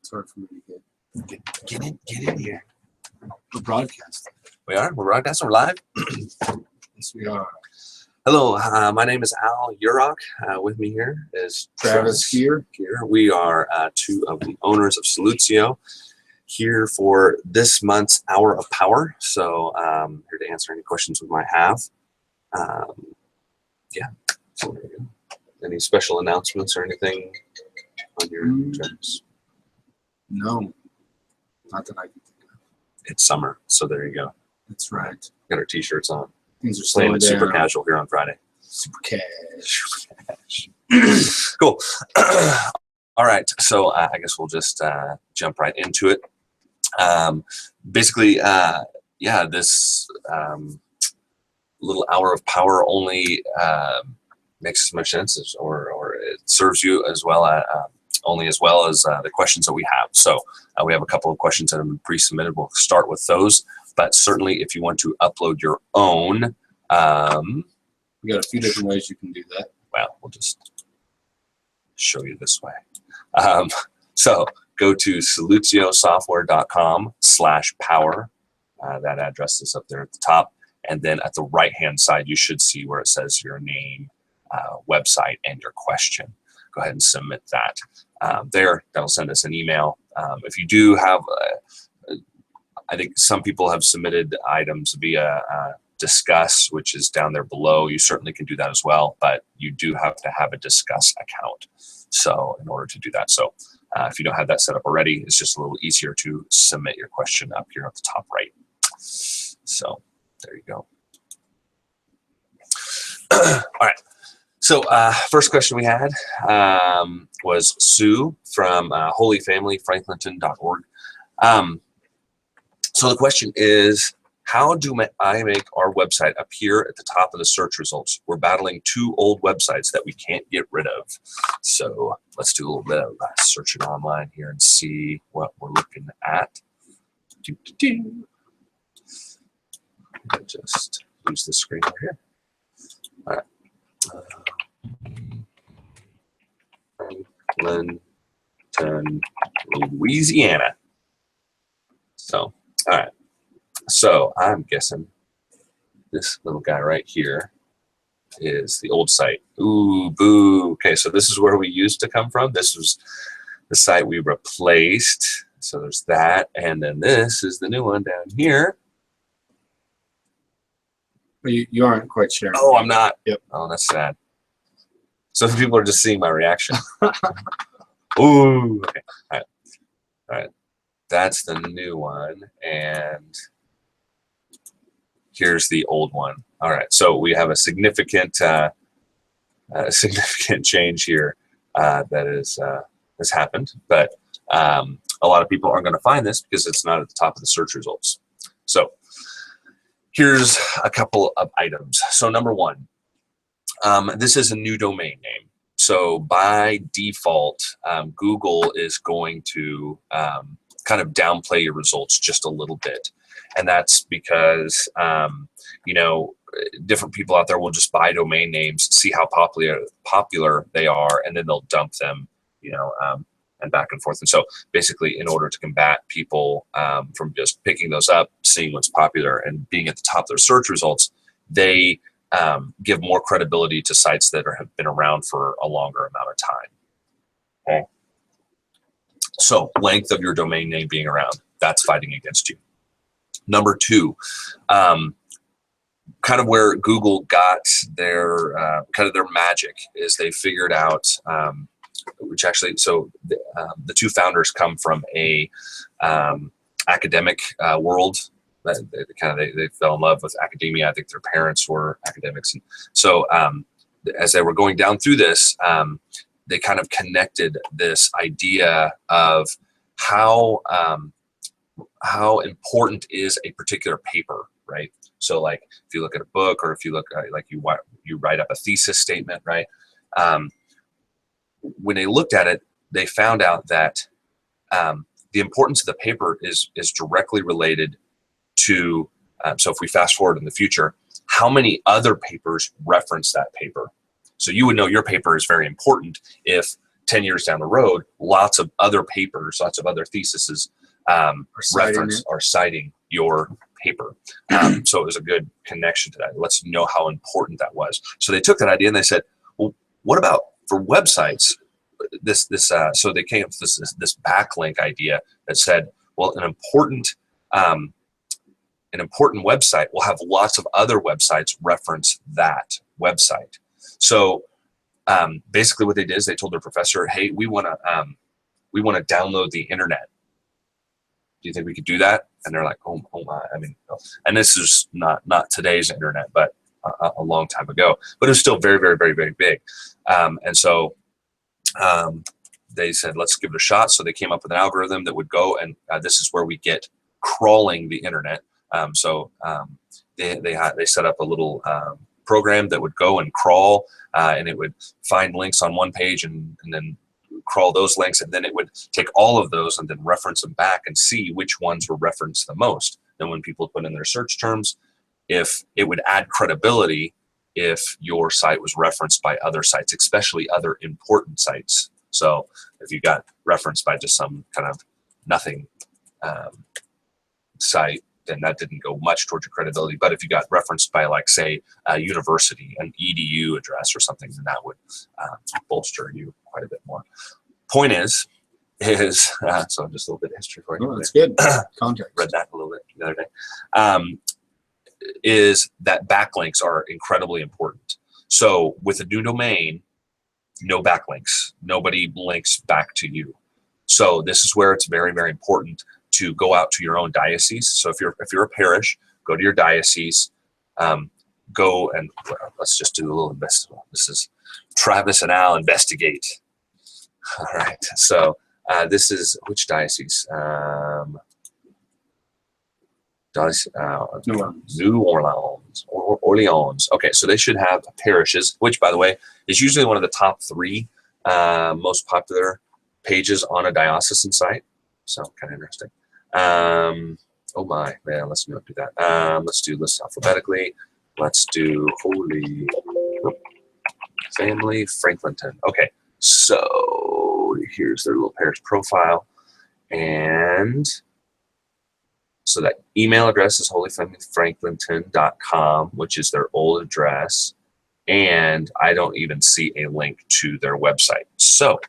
It's hard for me to Get in here. We're broadcasting. We're broadcasting. We're live. Yes, we are. Hello, my name is Al Urok. With me here is Travis here. We are two of the owners of Soluzio, here for this month's Hour of Power. So here to answer any questions we might have. Yeah. So there you go. Any special announcements or anything on your terms? No, not that I can think of. It's summer, so there you go. That's right. Got our t-shirts on. Things are Playing slowing it super down. casual here on Friday. Super cash. Cool. All right. So I guess we'll just jump right into it. Basically, yeah, this little hour of power only makes as much sense as, or it serves you as well, only as well as the questions that we have. So we have a couple of questions that have been pre-submitted. We'll start with those. But certainly, if you want to upload your own, We got a few different ways you can do that. well, we'll just show you this way. So go to soluziosoftware.com/power. That address is up there at the top. And then at the right-hand side, you should see where it says your name, website, and your question. Go ahead and submit that. That'll send us an email. If you do have, I think some people have submitted items via Discuss, which is down there below. You certainly can do that as well, but you do have to have a Discuss account. So in order to do that, so if you don't have that set up already, it's just a little easier to submit your question up here at the top right. So there you go. All right. So first question we had was Sue from holyfamilyfranklinton.org. So the question is, how do I make our website appear at the top of the search results? We're battling two old websites that we can't get rid of. So let's do a little bit of searching online here and see what we're looking at. I'll just use the screen over here. All right. Franklinton, Louisiana. So, all right. So I'm guessing this little guy right here is the old site. Ooh, boo. Okay, so this is where we used to come from. This was the site we replaced. So there's that. And then this is the new one down here. You aren't quite sharing. Oh, I'm not. Yep. Oh, that's sad. So people are just seeing my reaction. Ooh. Okay. All right. All right. That's the new one. And here's the old one. All right. So we have a significant change here that has happened. But a lot of people aren't going to find this because it's not at the top of the search results. So here's a couple of items. So number one, this is a new domain name. So by default, Google is going to kind of downplay your results just a little bit. And that's because, you know, different people out there will just buy domain names, see how popular they are, and then they'll dump them, you know, and back and forth. And so basically, in order to combat people from just picking those up, seeing what's popular, and being at the top of their search results, they give more credibility to sites that have been around for a longer amount of time. Okay. So length of your domain name being around, that's fighting against you. Number two, kind of where Google got their kind of their magic is they figured out, which actually, so the two founders come from a academic world. They fell in love with academia. I think their parents were academics, and so as they were going down through this, they kind of connected this idea of how important is a particular paper, right? So like if you look at a book, or if you look like you write up a thesis statement, right? When they looked at it, they found out that the importance of the paper is directly related to, so if we fast forward in the future, how many other papers reference that paper. So you would know your paper is very important if 10 years down the road, lots of other papers, lots of other theses are citing your paper. So it was a good connection to that. It lets you know how important that was. So they took that idea and they said, well, what about for websites? So they came up with this backlink idea that said, well, an important website will have lots of other websites reference that website. So basically what they did is they told their professor, hey, we want to download the internet. Do you think we could do that? And they're like, oh my, I mean, and this is not today's internet, but a long time ago, but it was still very, very, very, very big. And so they said, let's give it a shot. So they came up with an algorithm that would go, and this is where we get crawling the internet. They set up a little program that would go and crawl, and it would find links on one page and then crawl those links, and then it would take all of those and then reference them back and see which ones were referenced the most. Then when people put in their search terms, if it would add credibility if your site was referenced by other sites, especially other important sites. So if you got referenced by just some kind of nothing site, then that didn't go much towards your credibility. But if you got referenced by, like, say, a university, an EDU address or something, then that would bolster you quite a bit more. Point is so just a little bit of history for you. Oh, that's good. Context. Read that a little bit the other day. Is that backlinks are incredibly important. So with a new domain, no backlinks. Nobody links back to you. So this is where it's very, very important to go out to your own diocese. So if you're a parish, go to your diocese. Go and let's just do a little investigation. This is Travis and Al investigate. All right. So this is which diocese? New Orleans. Orleans. Okay, so they should have parishes, which, by the way, is usually one of the top 3 most popular pages on a diocesan site. So kind of interesting. Oh my, man, let's not do that. Let's do list alphabetically. Let's do Holy Family Franklinton. Okay, so here's their little parish profile. And so that email address is holyfamilyfranklinton.com, which is their old address. And I don't even see a link to their website. So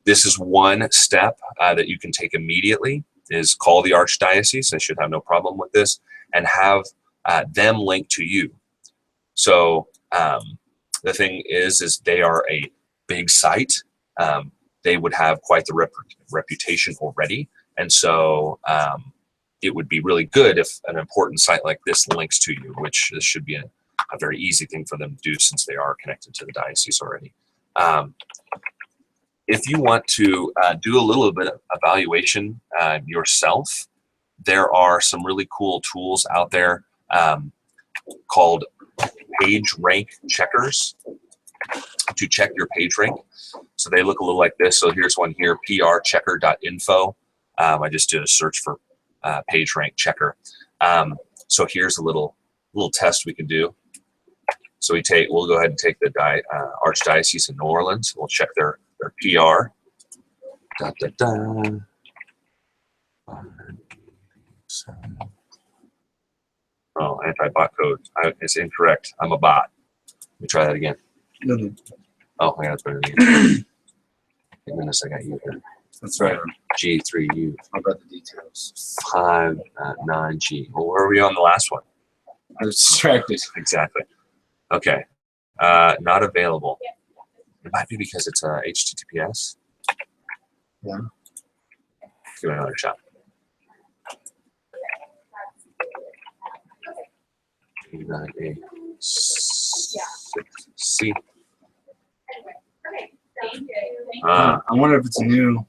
this is one step that you can take immediately, is call the Archdiocese. They should have no problem with this, and have them link to you. So the thing is they are a big site. They would have quite the reputation already. And so it would be really good if an important site like this links to you, which this should be a very easy thing for them to do since they are connected to the diocese already. If you want to do a little bit of evaluation yourself, there are some really cool tools out there called PageRank checkers to check your PageRank. So they look a little like this. So here's one here, prchecker.info. I just did a search for PageRank checker. So here's a little test we can do. So we'll go ahead and take the Archdiocese of New Orleans. We'll check their PR. Oh, anti-bot code. It's incorrect. I'm a bot. Let me try that again. Mm-hmm. Oh, I gotta put it again. Goodness, I got you here. That's right. G3U. How about the details? 59G. Well, where are we on the last one? I was distracted. Exactly. Okay. Not available. It might be because it's HTTPS. Yeah. Give it another shot. C. I wonder if it's a new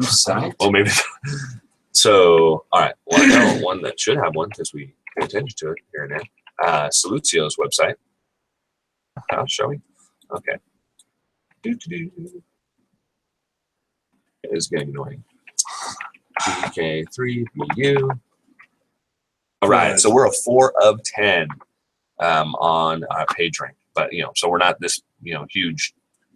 site. Well, maybe. So, all right. Well, I know one that should have one because we pay attention to it here and there. Salutio's website. Shall we? Okay. It is getting annoying. PK3BU. All right, so we're a 4 of 10 on PageRank, but so we're not this huge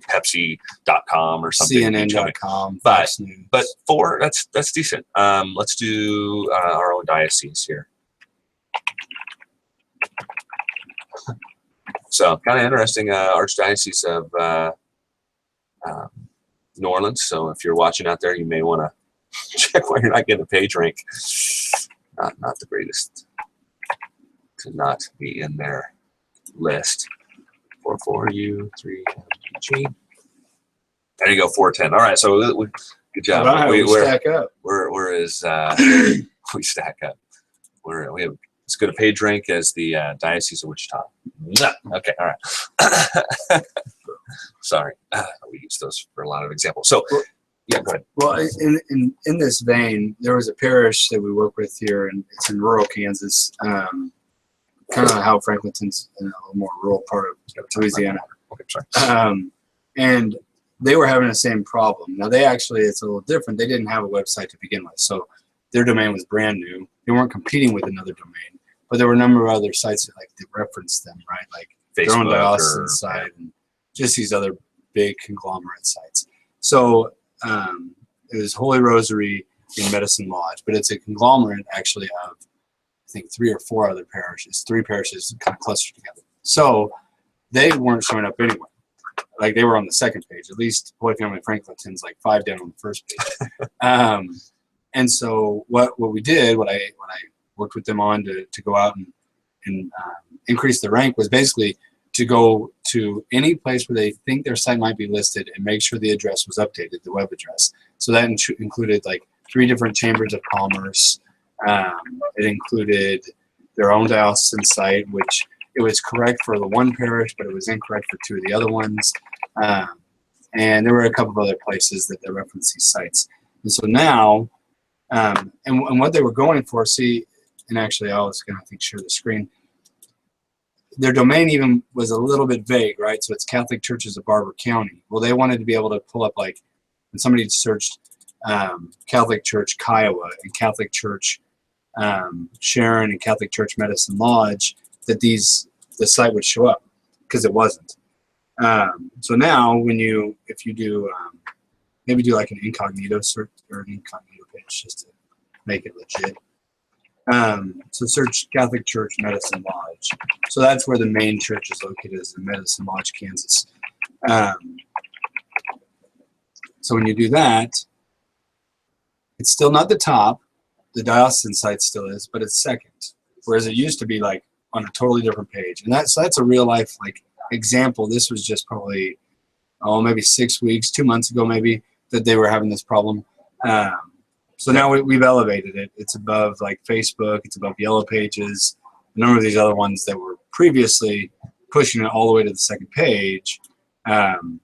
Pepsi.com or something. CNN.com, But Fox News. But 4, that's decent. Let's do our own diocese here. So kind of interesting, Archdiocese of New Orleans. So if you're watching out there, you may want to check why you're not getting a page rank. Not the greatest to not be in their list. 44U3G. There you go, 410. All right, so good job. Wow, we stack up. We're as we stack up. We have as good a page rank as the Diocese of Wichita. Okay, all right. Sorry, we use those for a lot of examples. So, yeah, go ahead. Well, in this vein, there was a parish that we work with here, and it's in rural Kansas. Kind of how Franklinton's in a little more rural part of Louisiana. Okay, sorry. And they were having the same problem. Now, it's a little different. They didn't have a website to begin with, so their domain was brand new. They weren't competing with another domain, but there were a number of other sites that referenced them, right? Like Facebook, their own diocesan site and just these other big conglomerate sites. So it was Holy Rosary in Medicine Lodge, but it's a conglomerate actually of, I think, 3 or 4 other parishes. 3 parishes kind of clustered together. So they weren't showing up anyway. Like they were on the second page. At least Holy Family Franklinton's like 5 down on the first page. And so what we did, what I worked with them on to go out and increase the rank was basically to go to any place where they think their site might be listed and make sure the address was updated, the web address. So that included like 3 different chambers of commerce. It included their own diocesan site, which it was correct for the one parish, but it was incorrect for 2 of the other ones. And there were a couple of other places that they referenced these sites. And so now, and what they were going for, and actually I was going to share the screen. Their domain even was a little bit vague, right? So it's Catholic Churches of Barber County. Well, they wanted to be able to pull up, like, when somebody searched Catholic Church Kiowa and Catholic Church Sharon and Catholic Church Medicine Lodge, that the site would show up, because it wasn't. So now, if you do, maybe do like an incognito search or an incognito page just to make it legit. So search Catholic Church Medicine Lodge. So that's where the main church is located, is in Medicine Lodge, Kansas. So when you do that, it's still not the top. The diocesan site still is, but it's second. Whereas it used to be like on a totally different page. And that's a real life example. This was just probably, maybe 6 weeks, 2 months ago maybe, that they were having this problem. So now we've elevated it. It's above like Facebook. It's above Yellow Pages. A number of these other ones that were previously pushing it all the way to the second page. And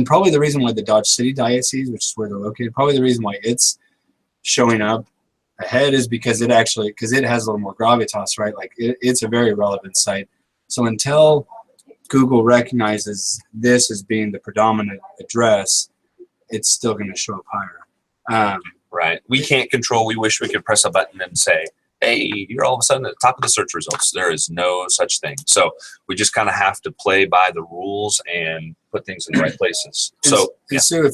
probably the reason why the Dodge City Diocese, which is where they're located, probably the reason why it's showing up ahead is because it has a little more gravitas, right? Like it's a very relevant site. So until Google recognizes this as being the predominant address, it's still going to show up higher. Right. We can't control. We wish we could press a button and say, hey, you're all of a sudden at the top of the search results. There is no such thing. So we just kind of have to play by the rules and put things in the right places. So, and Sue,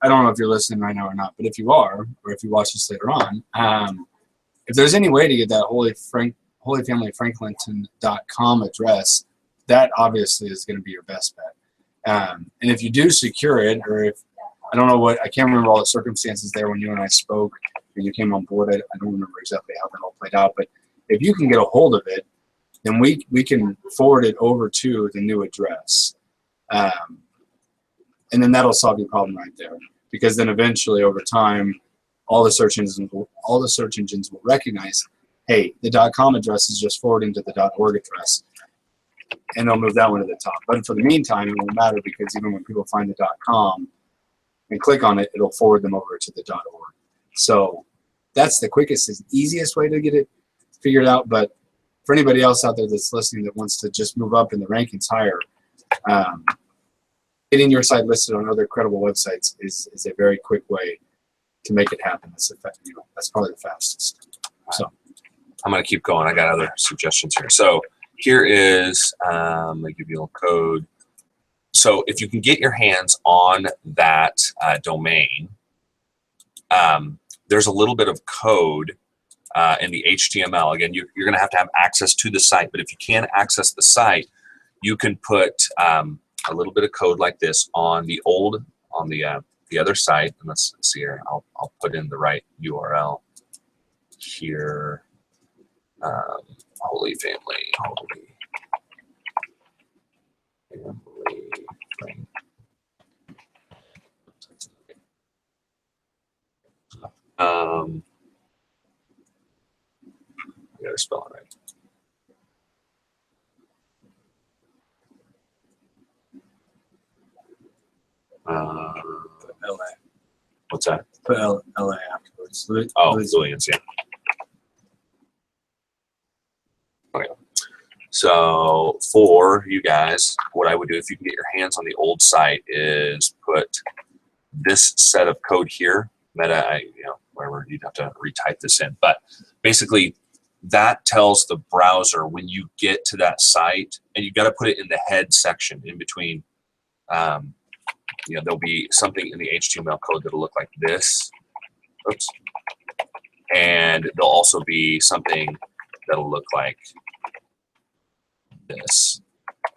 I don't know if you're listening right now or not, but if you are, or if you watch this later on, if there's any way to get that holyfamilyfranklinton.com address, that obviously is going to be your best bet. And if you do secure it, or if I can't remember all the circumstances there when you and I spoke and you came on board. I don't remember exactly how that all played out, but if you can get a hold of it, then we can forward it over to the new address. And then that'll solve your problem right there. Because then eventually over time, all the search engines will recognize, hey, the .com address is just forwarding to the .org address. And they'll move that one to the top. But for the meantime, it won't matter, because even when people find the .com and click on it, it'll forward them over to the .org. So that's the quickest and easiest way to get it figured out. But for anybody else out there that's listening that wants to just move up in the rankings higher, getting your site listed on other credible websites is a very quick way to make it happen. That's probably the fastest. So I'm going to keep going. I got other suggestions here. So here is, I'm going to give you a little code. So if you can get your hands on that domain, there's a little bit of code in the HTML. Again, you're going to have access to the site, but if you can't access the site, you can put a little bit of code like this on the other site. And let's see here. I'll put in the right URL here. Holy Family. I gotta spell it right. LA. What's that? Put LA afterwards. Oh, Lillian's, yeah. Okay. So for you guys, what I would do if you can get your hands on the old site is put this set of code here. Meta, wherever, you'd have to retype this in. But basically, that tells the browser when you get to that site, and you've got to put it in the head section in between. There'll be something in the HTML code that'll look like this. Oops. And there'll also be something that'll look like this.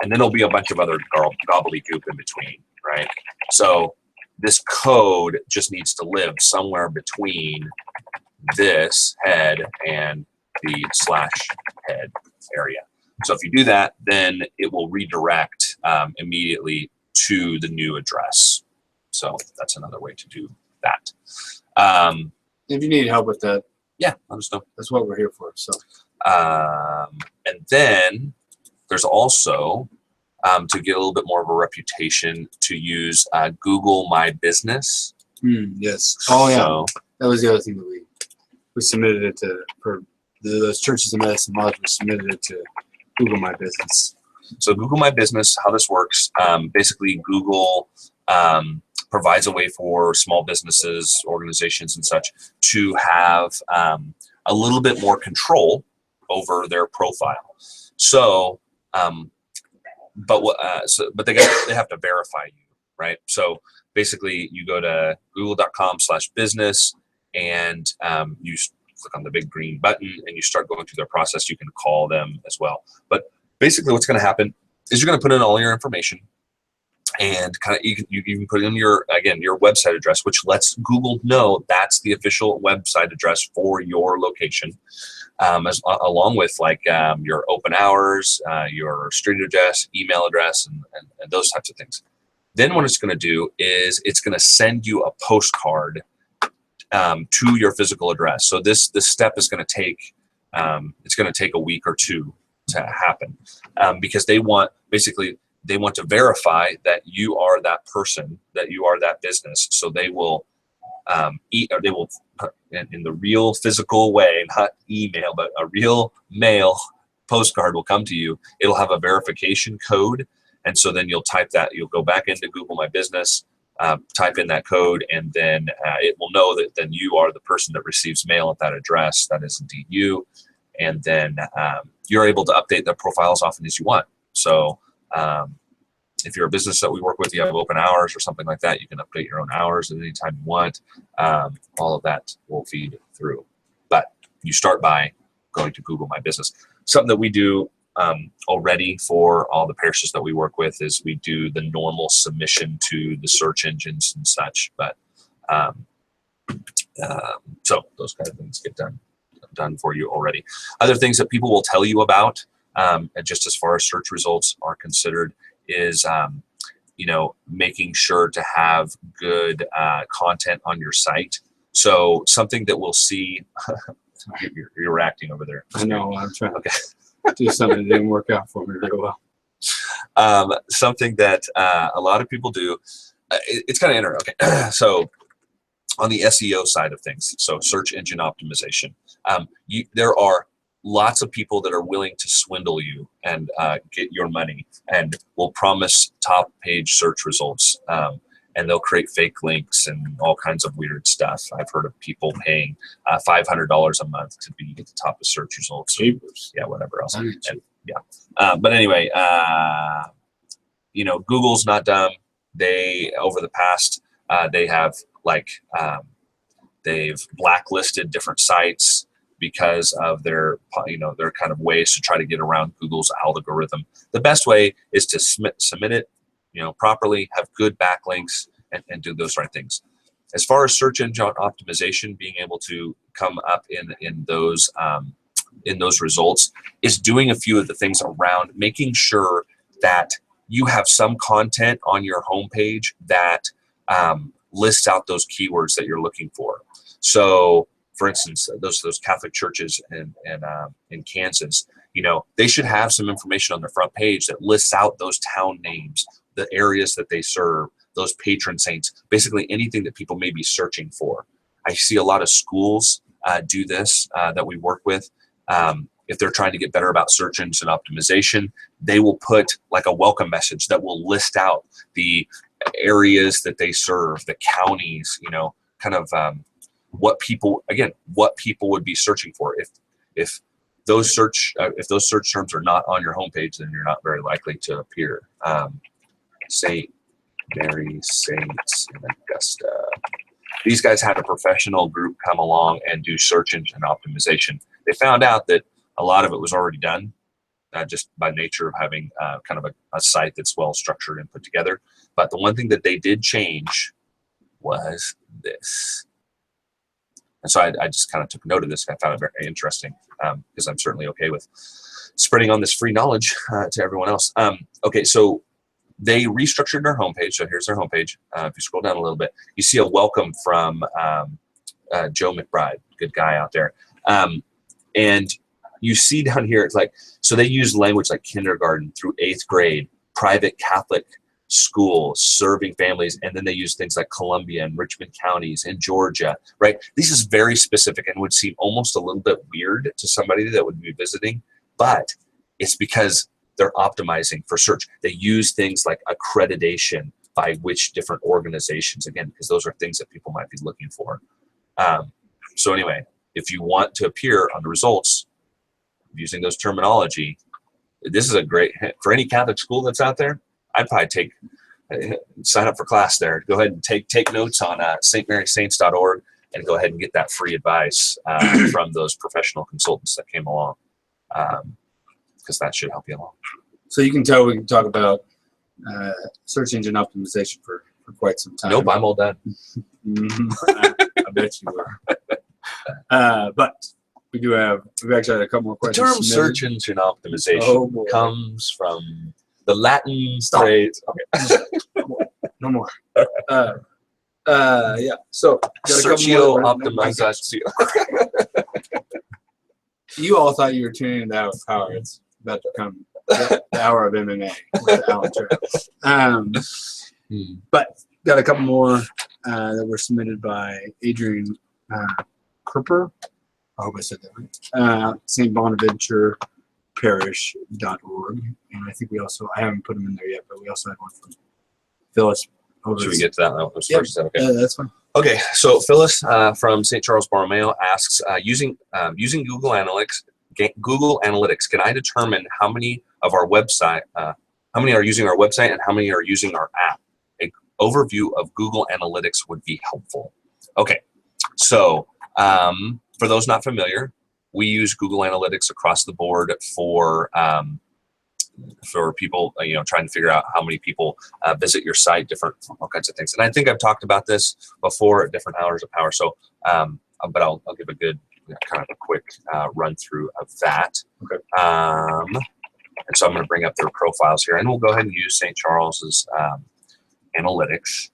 And then there'll be a bunch of other gobbledygook in between, right? So this code just needs to live somewhere between this head and the /head area. So if you do that, then it will redirect immediately to the new address. So that's another way to do that. If you need help with that, yeah, let us know. That's what we're here for. So, and then there's also to get a little bit more of a reputation to use Google My Business. Yes. Oh yeah. So, that was the other thing that we submitted it to for those churches in Medicine Lodge. We submitted it to Google My Business. So Google My Business, how this works, basically Google provides a way for small businesses, organizations and such to have a little bit more control over their profile. So, but they have to verify you, right? So basically you go to google.com/business and you click on the big green button and you start going through their process. You can call them as well. But basically what's going to happen is you're going to put in all your information, and kind of you can put in your website address, which lets Google know that's the official website address for your location, along with like your open hours, your street address, email address, and those types of things. Then what it's going to do is it's going to send you a postcard to your physical address. So this step is going to take a week or two to happen, because they want to verify that you are that person, that you are that business. So they will in the real physical way, not email, but a real mail postcard will come to you. It'll have a verification code. And so then you'll type that, you'll go back into Google My Business, type in that code, and then it will know that then you are the person that receives mail at that address. That is indeed you. And then you're able to update the profile as often as you want. So if you're a business that we work with, you have open hours or something like that, you can update your own hours at any time you want. All of that will feed through. But you start by going to Google My Business. Something that we do already for all the parishes that we work with is we do the normal submission to the search engines and such. But so those kind of things get done for you already. Other things that people will tell you about, just as far as search results are considered, is making sure to have good content on your site. So something that we'll see. You're reacting over there. I know. I'm trying to do something that didn't work out for me very well. Something that a lot of people do. It's kind of interesting. Okay, so on the SEO side of things, so search engine optimization, there are lots of people that are willing to swindle you and get your money, and will promise top page search results, and they'll create fake links and all kinds of weird stuff. I've heard of people paying $500 a month to be at the top of search results. Yeah, whatever else. And, yeah, but anyway, Google's not dumb. They, over the past, they have they've blacklisted different sites because of their kind of ways to try to get around Google's algorithm. The best way is to submit it, properly, have good backlinks, and do those right things. As far as search engine optimization, being able to come up in those results is doing a few of the things around making sure that you have some content on your homepage that lists out those keywords that you're looking for. So, for instance, those Catholic churches in Kansas, they should have some information on their front page that lists out those town names, the areas that they serve, those patron saints, basically anything that people may be searching for. I see a lot of schools do this that we work with. If they're trying to get better about search engine optimization, they will put like a welcome message that will list out the areas that they serve, the counties, kind of what people would be searching for. If those search terms are not on your homepage, then you're not very likely to appear. St. Mary Saints in Augusta. These guys had a professional group come along and do search engine optimization. They found out that a lot of it was already done, just by nature of having kind of a site that's well structured and put together. But the one thing that they did change was this. And so I just kind of took note of this. I found it very interesting because I'm certainly okay with spreading on this free knowledge to everyone else. Okay, so they restructured their homepage. So here's their homepage. If you scroll down a little bit, you see a welcome from Joe McBride, good guy out there. And you see down here, it's like, so they use language like kindergarten through 8th grade, private Catholic schools, serving families, and then they use things like Columbia and Richmond counties in Georgia, right? This is very specific and would seem almost a little bit weird to somebody that would be visiting, but it's because they're optimizing for search. They use things like accreditation by which different organizations, again, because those are things that people might be looking for. So anyway, if you want to appear on the results using those terminology, this is a great hint. For any Catholic school that's out there, I'd probably sign up for class there. Go ahead and take notes on stmarysaints.org and go ahead and get that free advice from those professional consultants that came along, because that should help you along. So you can tell we can talk about search engine optimization for quite some time. Nope, I'm all done. I bet you are. But we've actually had a couple more The questions. term search engine optimization comes from the Latin phrase. Okay. No more. Yeah. So Searchio optimization. You all thought you were tuning into Hour of Power. It's about to come the hour of MMA with Alan Travis. But got a couple more that were submitted by Adrian Kerper. I hope I said that right. St. Bonaventure Parish.org. And I think I haven't put them in there yet, but we also had one from Phyllis. Should we get to that one first? Okay. That's fine. Okay, so Phyllis from St. Charles Borromeo asks, using Google Analytics, can I determine how many of our website, how many are using our website and how many are using our app? An overview of Google Analytics would be helpful. Okay, so for those not familiar, we use Google Analytics across the board for people, trying to figure out how many people visit your site, all kinds of things. And I think I've talked about this before at different hours of power. So, but I'll give a good kind of a quick run through of that. Okay. And so I'm going to bring up their profiles here, and we'll go ahead and use St. Charles's analytics.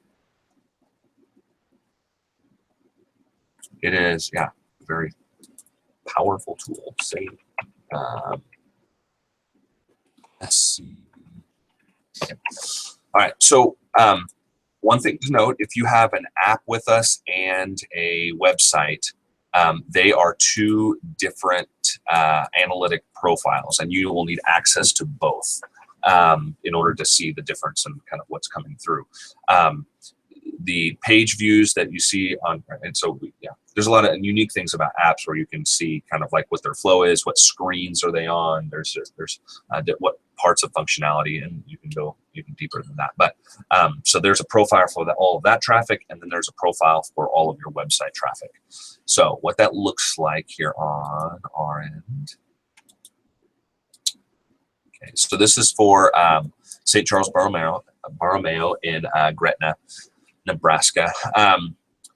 It is, a very powerful tool. Let's see. Okay. All right. So one thing to note, if you have an app with us and a website, they are two different analytic profiles, and you will need access to both in order to see the difference and kind of what's coming through. The page views that you see on, and so there's a lot of unique things about apps where you can see kind of like what their flow is, what screens are they on, there's what parts of functionality, and you can go even deeper than that. But so there's a profile for all of that traffic, and then there's a profile for all of your website traffic. So what that looks like here on our end. Okay, so this is for St. Charles Borromeo in Gretna, Nebraska.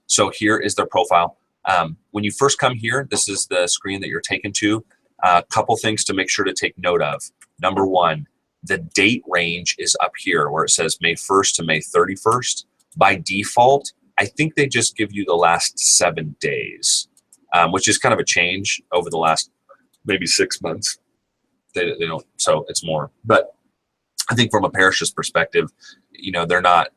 So here is their profile. When you first come here, this is the screen that you're taken to. A couple things to make sure to take note of. Number one, the date range is up here where it says May 1st to May 31st. By default, I think they just give you the last 7 days, which is kind of a change over the last maybe 6 months. They don't, so it's more. But I think from a parish's perspective, you know, they're not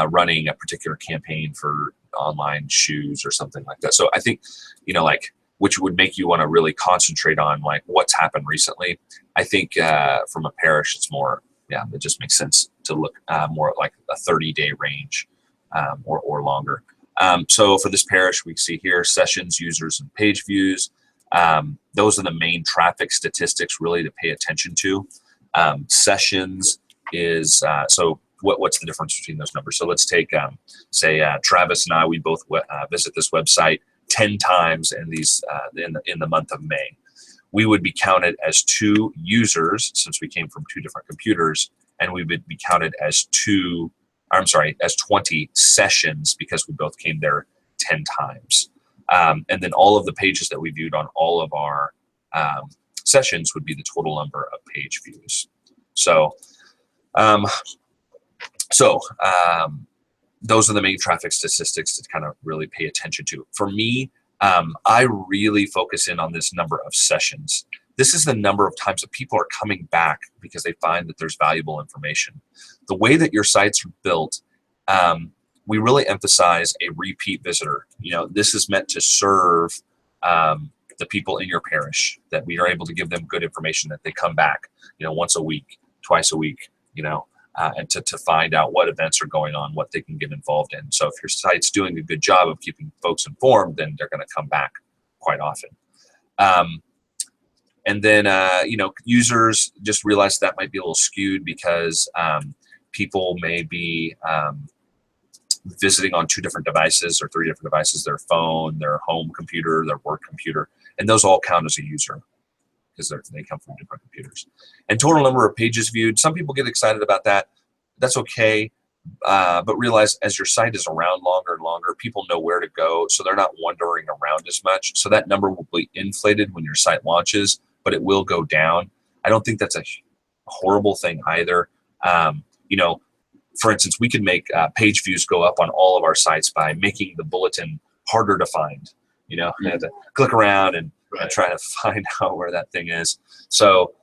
running a particular campaign for online shoes or something like that. So I think, you know, like, which would make you want to really concentrate on like what's happened recently. I think from a parish, it's more, yeah, it just makes sense to look more like a 30-day range or longer. So for this parish, we see here sessions, users, and page views. Those are the main traffic statistics really to pay attention to. Sessions is, so what's the difference between those numbers? So let's take, say, Travis and I, we both visit this website 10 times in these in the month of May. We would be counted as 2 users since we came from 2 different computers, and we would be counted as 20 sessions because we both came there 10 times. And then all of the pages that we viewed on all of our sessions would be the total number of page views. So, those are the main traffic statistics to kind of really pay attention to. For me, I really focus in on this number of sessions. This is the number of times that people are coming back because they find that there's valuable information. The way that your sites are built, we really emphasize a repeat visitor. You know, this is meant to serve the people in your parish, that we are able to give them good information, that they come back, you know, once a week, twice a week, you know, and to find out what events are going on, what they can get involved in. So if your site's doing a good job of keeping folks informed, then they're going to come back quite often. And then, you know, users, just realize that might be a little skewed because people may be visiting on 2 different devices or 3 different devices, their phone, their home computer, their work computer, and those all count as a user because they come from different computers. And total number of pages viewed, some people get excited about that. That's okay, but realize as your site is around longer and longer, people know where to go, so they're not wandering around as much. So that number will be inflated when your site launches, but it will go down. I don't think that's a horrible thing either. You know, for instance, we could make page views go up on all of our sites by making the bulletin harder to find. You know, you have to click around and try to find out where that thing is. So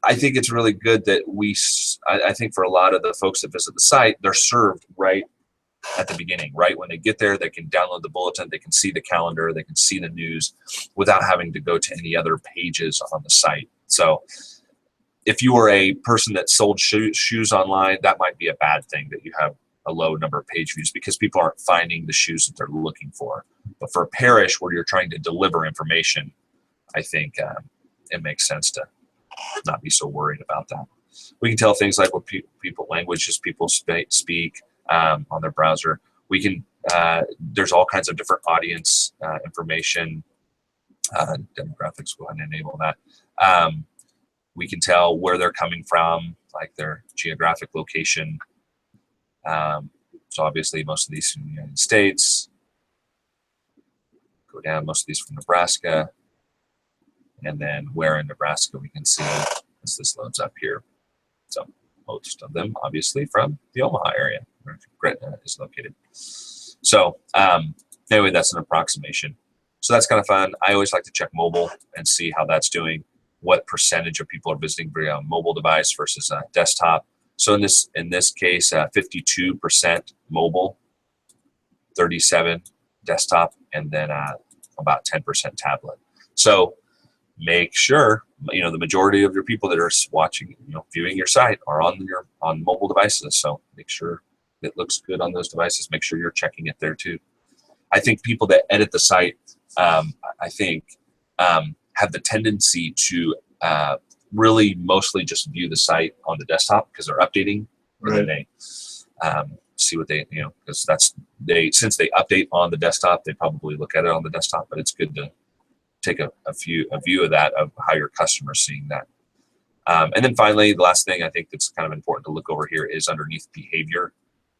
I think it's really good that I think for a lot of the folks that visit the site, they're served right at the beginning, right? When they get there, they can download the bulletin, they can see the calendar, they can see the news without having to go to any other pages on the site. So if you are a person that sold shoes online, that might be a bad thing that you have a low number of page views because people aren't finding the shoes that they're looking for. But for a parish where you're trying to deliver information, I think it makes sense to not be so worried about that. We can tell things like what languages people speak on their browser. We can, there's all kinds of different audience information. Demographics, go ahead and enable that. We can tell where they're coming from, like their geographic location. So obviously most of these from the United States. Go down, most of these from Nebraska. And then where in Nebraska we can see as this loads up here. So most of them obviously from the Omaha area where Gretna is located. So anyway, that's an approximation. So that's kind of fun. I always like to check mobile and see how that's doing. What percentage of people are visiting via a mobile device versus a desktop. So in this case, 52% mobile, 37% desktop, and then about 10% tablet. So make sure, you know, the majority of your people that are watching, you know, viewing your site are on mobile devices. So make sure it looks good on those devices. Make sure you're checking it there too. I think people that edit the site, have the tendency to really mostly just view the site on the desktop because they're updating, and then they see what they, because since they update on the desktop, they probably look at it on the desktop. But it's good to take a view of that, of how your customers seeing that. And then finally, the last thing I think that's kind of important to look over here is underneath behavior.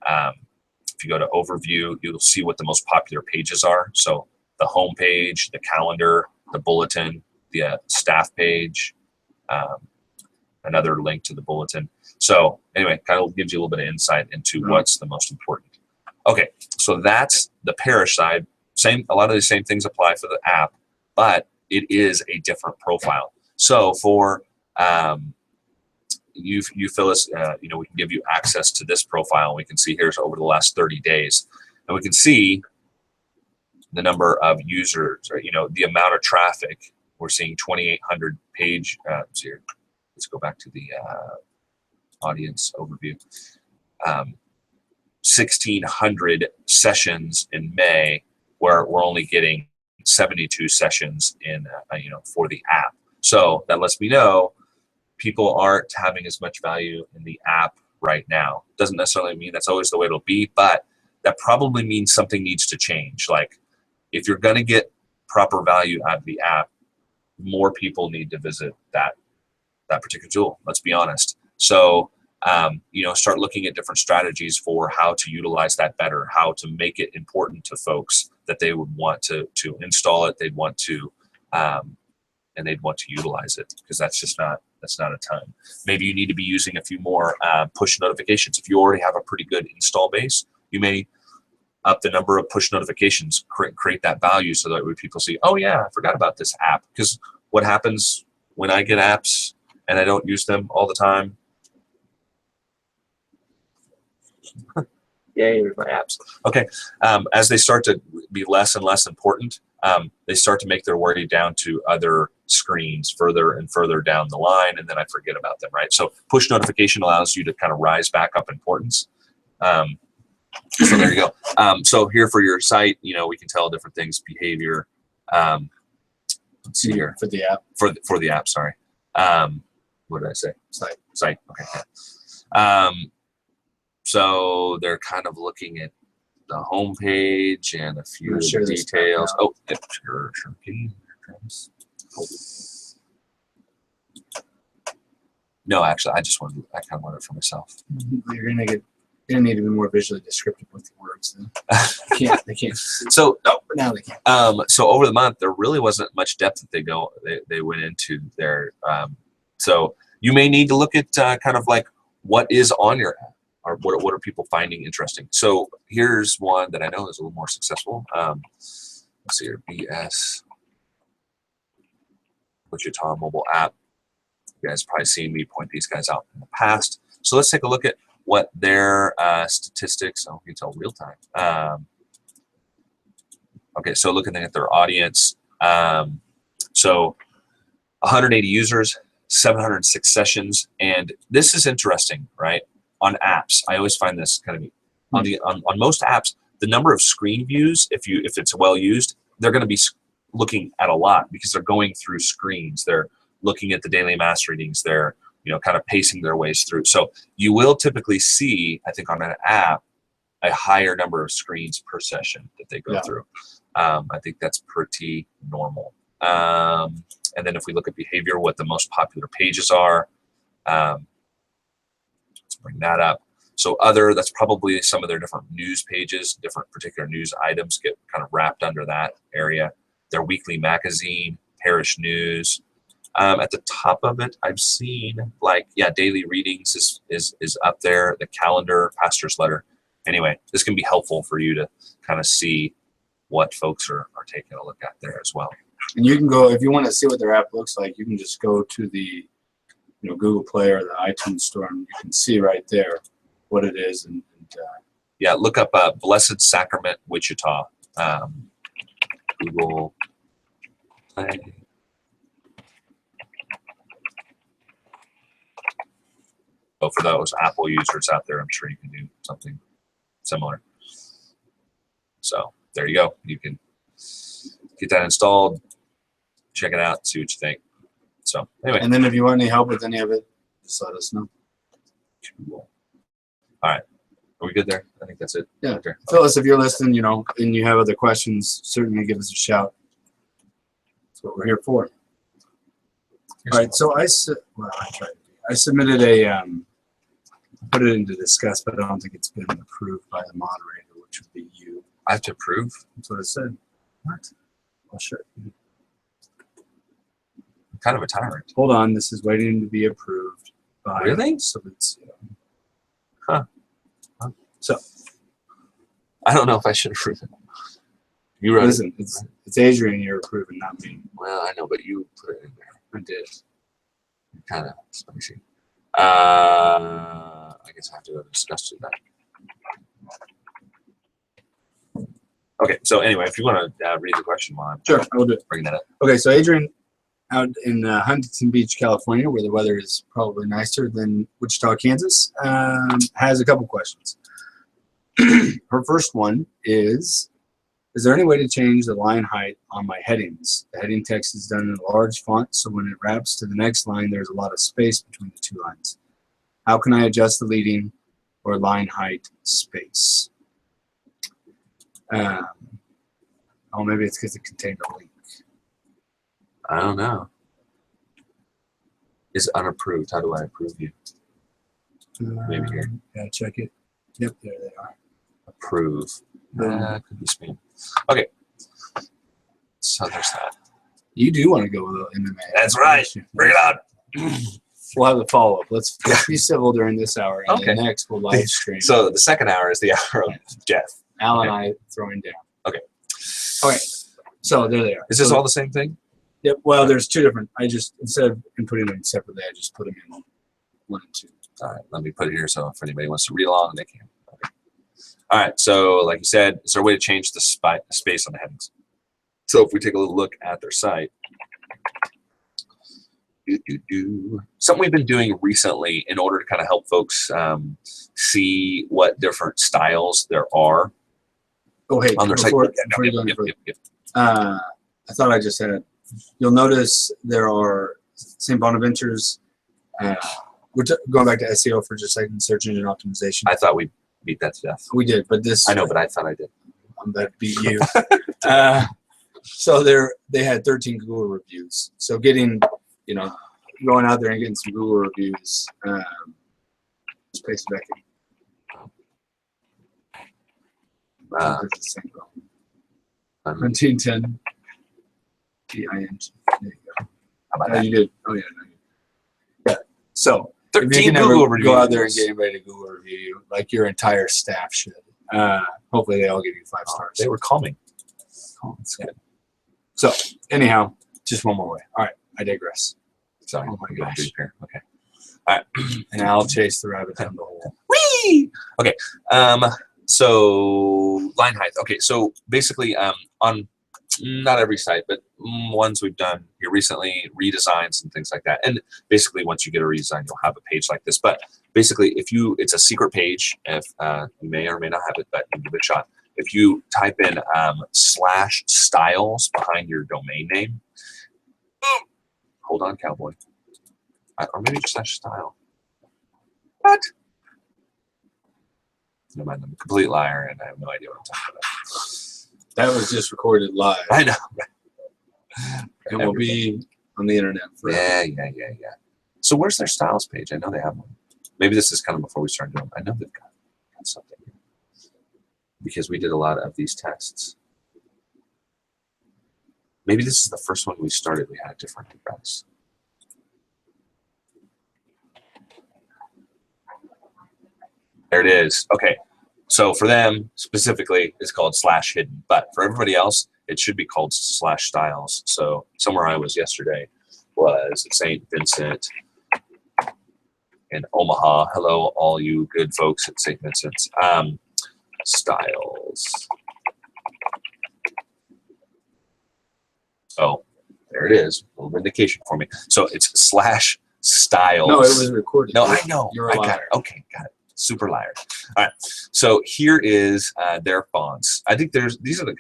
If you go to overview, you'll see what the most popular pages are. So the home page, the calendar, the bulletin, the staff page, another link to the bulletin. So anyway, kind of gives you a little bit of insight into what's the most important. Okay, so that's the parish side. A lot of the same things apply for the app, but it is a different profile. So for you Phyllis, we can give you access to this profile. We can see here's over the last 30 days, and we can see the number of users, or the amount of traffic. We're seeing 2,800 page. Here, let's go back to the audience overview. 1,600 sessions in May, where we're only getting 72 sessions in for the app. So that lets me know people aren't having as much value in the app right now. Doesn't necessarily mean that's always the way it'll be, but that probably means something needs to change. Like if you're going to get proper value out of the app, more people need to visit that particular tool. Let's be honest. So start looking at different strategies for how to utilize that better, how to make it important to folks that they would want to install it. They'd want to and they'd want to utilize it, because that's not a ton. Maybe you need to be using a few more push notifications. If you already have a pretty good install base, you may up the number of push notifications, create that value so that when people see, oh yeah, I forgot about this app. Because what happens when I get apps and I don't use them all the time? Yay, here's my apps. Okay, as they start to be less and less important, they start to make their way down to other screens further and further down the line, and then I forget about them, right? So push notification allows you to kind of rise back up importance. So there you go. So here for your site, we can tell different things, behavior. Let's see here. For the app. For the app, sorry. What did I say? Site. Okay. Yeah. So they're kind of looking at the home page and a few of the details. Oh, yep, sure. No, actually, I kind of want it for myself. You're gonna need to be more visually descriptive with the words. Then they can't. So now they can't. So over the month, there really wasn't much depth that they went into there. So you may need to look at kind of like what is on your app, or what are people finding interesting. So here's one that I know is a little more successful. Let's see here, BS Wichita mobile app. You guys probably seen me point these guys out in the past. So let's take a look at what their statistics. Oh, you can tell real time. Okay, so looking at their audience. So 180 users, 706 sessions, and this is interesting, right? On apps, I always find this kind of neat. On most apps, the number of screen views, if it's well used, they're going to be looking at a lot because they're going through screens. They're looking at the daily mass readings. They're kind of pacing their ways through. So you will typically see, I think, on an app, a higher number of screens per session that they go through. I think that's pretty normal. And then if we look at behavior, what the most popular pages are. Bring that up. So that's probably some of their different news pages, different particular news items get kind of wrapped under that area. Their weekly magazine, parish news. At the top of it, I've seen daily readings is up there. The calendar, pastor's letter. Anyway, this can be helpful for you to kind of see what folks are taking a look at there as well. And you can go, if you want to see what their app looks like, you can just go to the Google Play or the iTunes store, and you can see right there what it is. And look up Blessed Sacrament Wichita. Google Play. So for those Apple users out there, I'm sure you can do something similar. So there you go. You can get that installed, check it out, see what you think. So anyway, And then if you want any help with any of it, just let us know. cool. All right, are we good there? I think that's it. Yeah. Okay. Phyllis, if you're listening, you know, and you have other questions, certainly give us a shout. That's what we're here for. All right, so I submitted a put it into discuss, but I don't think it's been approved by the moderator, which would be you. I have to approve. That's what it said. What? Well, sure. I'm kind of a tyrant. Hold on, this is waiting to be approved by. Really? So it's, So I don't know if I should approve it. You wrote it. listen, it's Adrian you're approving, not me. Well, I know, but you put it in there. I did. Kind of spicy. I guess I have to go discuss it then. Okay, so anyway, if you want to read the question while I'm Sure, I will do it. bringing that up. Okay, so Adrian, out in Huntington Beach, California, where the weather is probably nicer than Wichita, Kansas, has a couple questions. Her first one is there any way to change the line height on my headings? The heading text is done in a large font, so when it wraps to the next line, there's a lot of space between the two lines. How can I adjust the leading or line height space? Oh, maybe it's because it contained a link. I don't know. Is unapproved. How do I approve you? Maybe here. Yeah, check it. Yep, there they are. Approve. Could be spam. Okay. So there's that. You do want to go with MMA. That's right. Bring it on. We'll have a follow up. Let's be civil during this hour, and Okay. then next we'll live stream. So the second hour is the hour of Jeff. Al and okay. I throwing down. Okay. Okay. So there they are. Is this So- all the same thing? Yep. Well, there's two different. I just instead of inputting them separately, I just put them in 1 and 2. All right, let me put it here so if anybody wants to read along, they can. Okay. All right, so like you said, is there a way to change the space on the headings? So if we take a little look at their site, something we've been doing recently in order to kind of help folks see what different styles there are Oh, hey, on their site. before you go any further, I thought I just said it. You'll notice there are St. Bonaventure's. We're going back to SEO for just a second, search engine optimization. I thought we beat that to death. We did, but this I know, but I thought I did. I'm about to beat you. So they had 13 Google reviews. So getting, going out there and getting some Google reviews, just paste it back in. Uh, There's the same problem. um, 1910 DING. There you go. how about Oh, that? you did. Oh, yeah. No, yeah. So, if you 13 can ever Google reviews. go out there and get anybody to Google review you, like your entire staff should. Hopefully, they all give you 5 stars. They were calming. Oh, that's good. So, anyhow, just one more way. All right, I digress. Sorry. Oh my I'm going gosh. deep here. Okay. And I'll chase the rabbit down the hole. Whee! Okay. So line height. Okay. So basically, on not every site, but ones we've done here recently, redesigns and things like that. And basically, once you get a redesign, you'll have a page like this. But basically, it's a secret page. If you may or may not have it, but you give it a shot. If you type in /styles behind your domain name, hold on, cowboy, or maybe just /style. What? Never mind, I'm a complete liar, and I have no idea what I'm talking about. That was just recorded live. I know. It will be on the internet forever. Yeah. So where's their styles page? I know they have one. Maybe this is kind of before we start doing. I know they've got something here because we did a lot of these tests. Maybe this is the first one we started. We had a different address. There it is. Okay. So for them specifically, it's called /hidden, but for everybody else, it should be called /styles. So somewhere I was yesterday was St. Vincent in Omaha. Hello, all you good folks at St. Vincent's. Styles. Oh, there it is. A little indication for me. So it's /styles. No, it was recorded. No, I know. You're a I got liar. it. Okay, got it. Super liar. All right. So here is their fonts. I think these are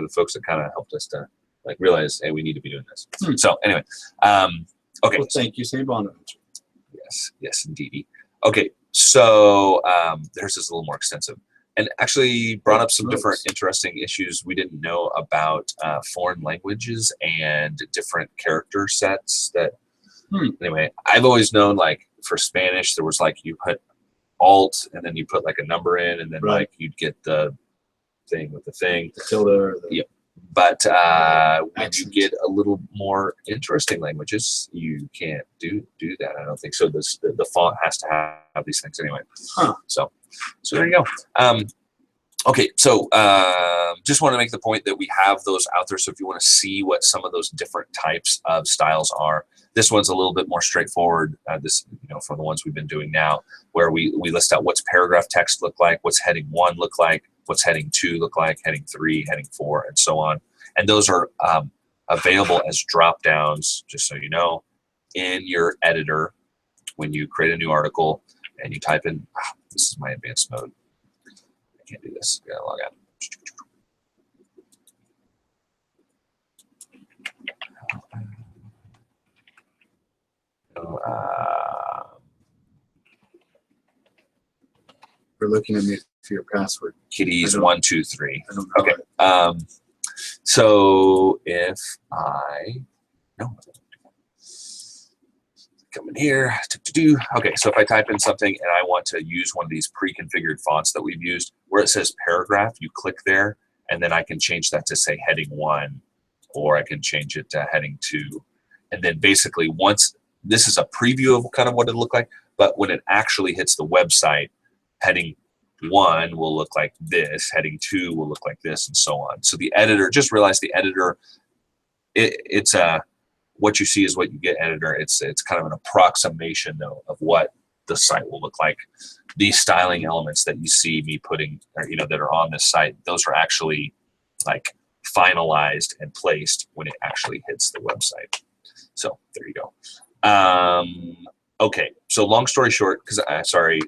the folks that kind of helped us to like realize, hey, we need to be doing this. Hmm. So anyway, okay. Well, thank you, St. Bonaventure. Yes, indeedy. Okay, so theirs is a little more extensive, and actually brought up some different interesting issues we didn't know about foreign languages and different character sets. That anyway, I've always known like for Spanish there was like you put alt and then you put like a number in, and then like you'd get the thing with the thing. The tilde. Or the Yep. But when you get a little more interesting languages, you can't do that. I don't think so. The font has to have these things anyway. Huh. So there you go. Okay, so just want to make the point that we have those out there. So if you want to see what some of those different types of styles are, this one's a little bit more straightforward. This, from the ones we've been doing now, where we list out what's paragraph text look like, what's heading 1 look like, what's heading 2 look like, heading 3, heading 4, and so on. And those are available as drop downs, just so you know, in your editor when you create a new article and you type in. This is my advanced mode. I can't do this. I gotta log out. You're looking at me for your password. Kitties 1 2 3. I don't know. Okay. So if I come in here, okay. So if I type in something and I want to use one of these pre-configured fonts that we've used, where it says paragraph, you click there, and then I can change that to say heading 1, or I can change it to heading 2, and then basically once this is a preview of kind of what it look like, but when it actually hits the website, heading 1 will look like this, heading 2 will look like this, and so on. So the editor, just realize the editor, it's a what you see is what you get editor. It's kind of an approximation though of what the site will look like. These styling elements that you see me putting, or, that are on this site, those are actually like finalized and placed when it actually hits the website. So there you go. Okay, so long story short, because sorry,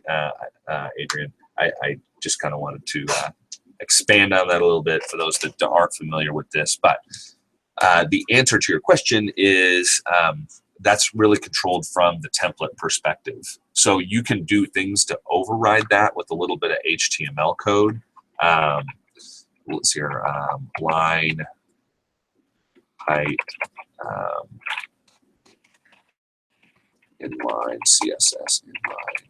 Adrian, I just kind of wanted to expand on that a little bit for those that aren't familiar with this. But the answer to your question is that's really controlled from the template perspective. So you can do things to override that with a little bit of HTML code. Let's see here, line height, inline, CSS inline.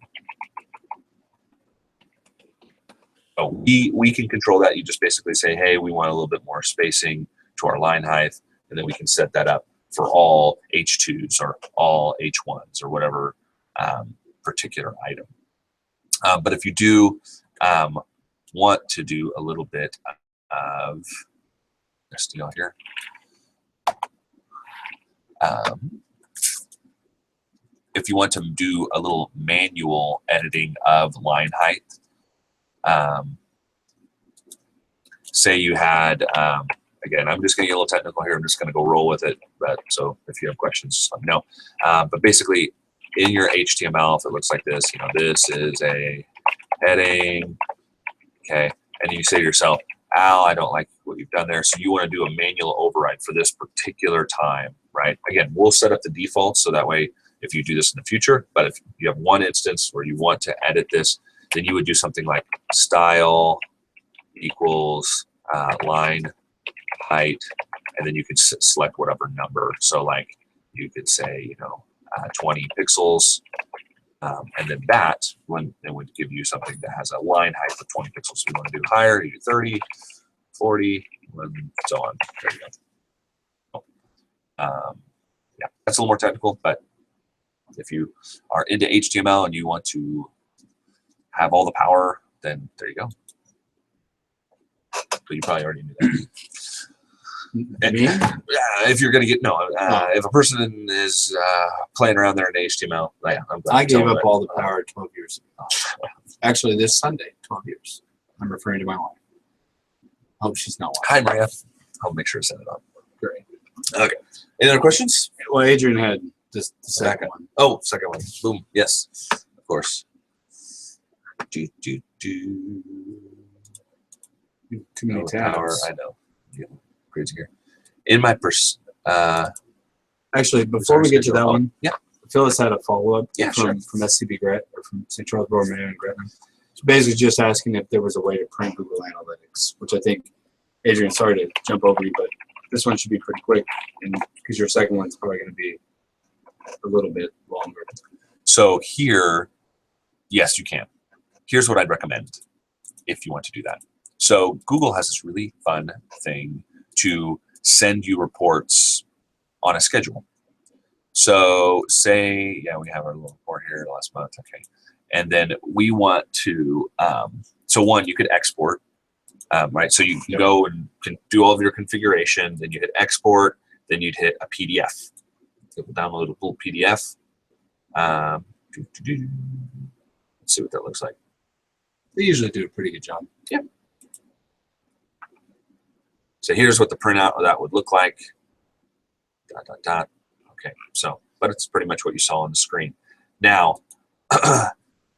So we can control that. You just basically say, hey, we want a little bit more spacing to our line height, and then we can set that up for all H2s or all H1s or whatever particular item. But if you do want to do a little bit of STL here, if you want to do a little manual editing of line height, say you had, again, I'm just going to get a little technical here. I'm just going to go roll with it. But so if you have questions, just let me know. But basically, in your HTML, if it looks like this, this is a heading, okay, and you say to yourself, Al, I don't like what you've done there. So you want to do a manual override for this particular time, right? Again, we'll set up the default so that way if you do this in the future, but if you have one instance where you want to edit this, then you would do something like style equals line height, and then you could select whatever number. So like you could say, 20 pixels, and then that one it would give you something that has a line height of 20 pixels. So you want to do higher, you do 30, 40, and so on. There you go. Yeah, that's a little more technical, but if you are into HTML and you want to have all the power, then there you go. But you probably already knew that. If you're going to get, if a person is playing around there in HTML, yeah, I gave up all the power 12 years ago. Actually, this Sunday, 12 years. I'm referring to my wife. Hope she's not watching. Hi, Maria. I'll make sure to send it on. Great. Okay. Any other questions? Well, Adrian had the second one. Oh, second one. Boom. Yes, of course. Too many tabs. I know. Yeah, crazy here. in my Actually, before we get to that one, yeah, Phyllis had a follow-up Yeah, from SCB Gret, or from St. Charles Borromeo and Gretna. It's basically just asking if there was a way to print Google Analytics, which I think, Adrian, sorry to jump over you, but this one should be pretty quick, and because your second one's probably going to be a little bit longer. So here, yes, you can. Here's what I'd recommend if you want to do that. So Google has this really fun thing to send you reports on a schedule. So say, yeah, we have our little report here last month, okay. And then we want to, so one, you could export, right? So you can go and can do all of your configuration, then you hit export, then you'd hit a PDF. You'll download a little PDF. Let's see what that looks like. They usually do a pretty good job. Yeah. So here's what the printout of that would look like. ... Okay, so, but it's pretty much what you saw on the screen. Now,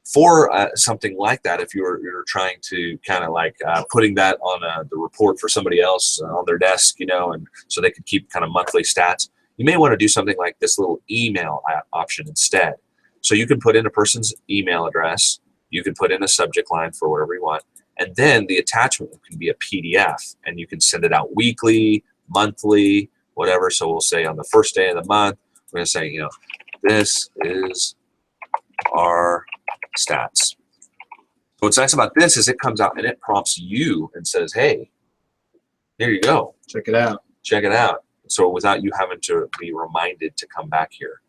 for something like that, if you're trying to kind of like putting that on the report for somebody else on their desk, you know, and so they could keep kind of monthly stats, you may want to do something like this little email option instead. So you can put in a person's email address, you can put in a subject line for whatever you want, and then the attachment can be a PDF, and you can send it out weekly, monthly, whatever. So we'll say on the first day of the month, we're going to say, you know, this is our stats. So what's nice about this is it comes out and it prompts you and says, hey, here you go. Check it out. Check it out. So without you having to be reminded to come back here.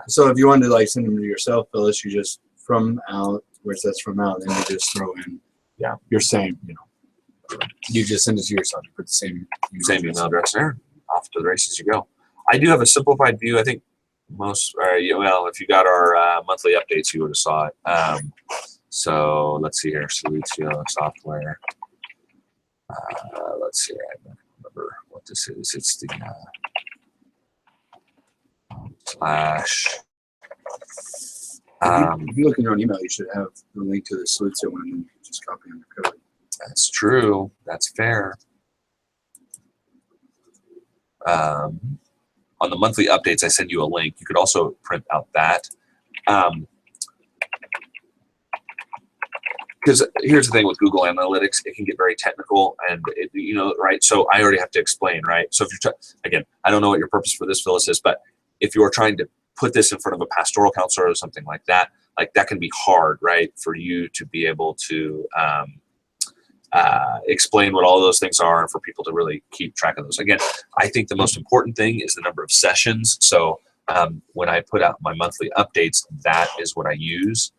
So if you wanted to like send them to yourself, Phyllis, you just from out where it says from out, then you just throw in your same, you know. You just send it to yourself. You put the same email address there. Off to the races you go. I do have a simplified view. I think most, well, if you got our monthly updates, you would have saw it. So let's see here. Solutio software. Let's see. I don't remember what this is. It's the slash. If you look in your own email, you should have the link to the Solutio one, and then you can just copy on the code. That's true. That's fair. On the monthly updates, I send you a link. You could also print out that. Because here's the thing with Google Analytics, it can get very technical, and it, you know, right? So I already have to explain, right? So if you're again, I don't know what your purpose for this, Phyllis, is, but if you're trying to put this in front of a pastoral counselor or something like that can be hard, right? For you to be able to explain what all those things are and for people to really keep track of those. Again, I think the most important thing is the number of sessions. So when I put out my monthly updates, that is what I use.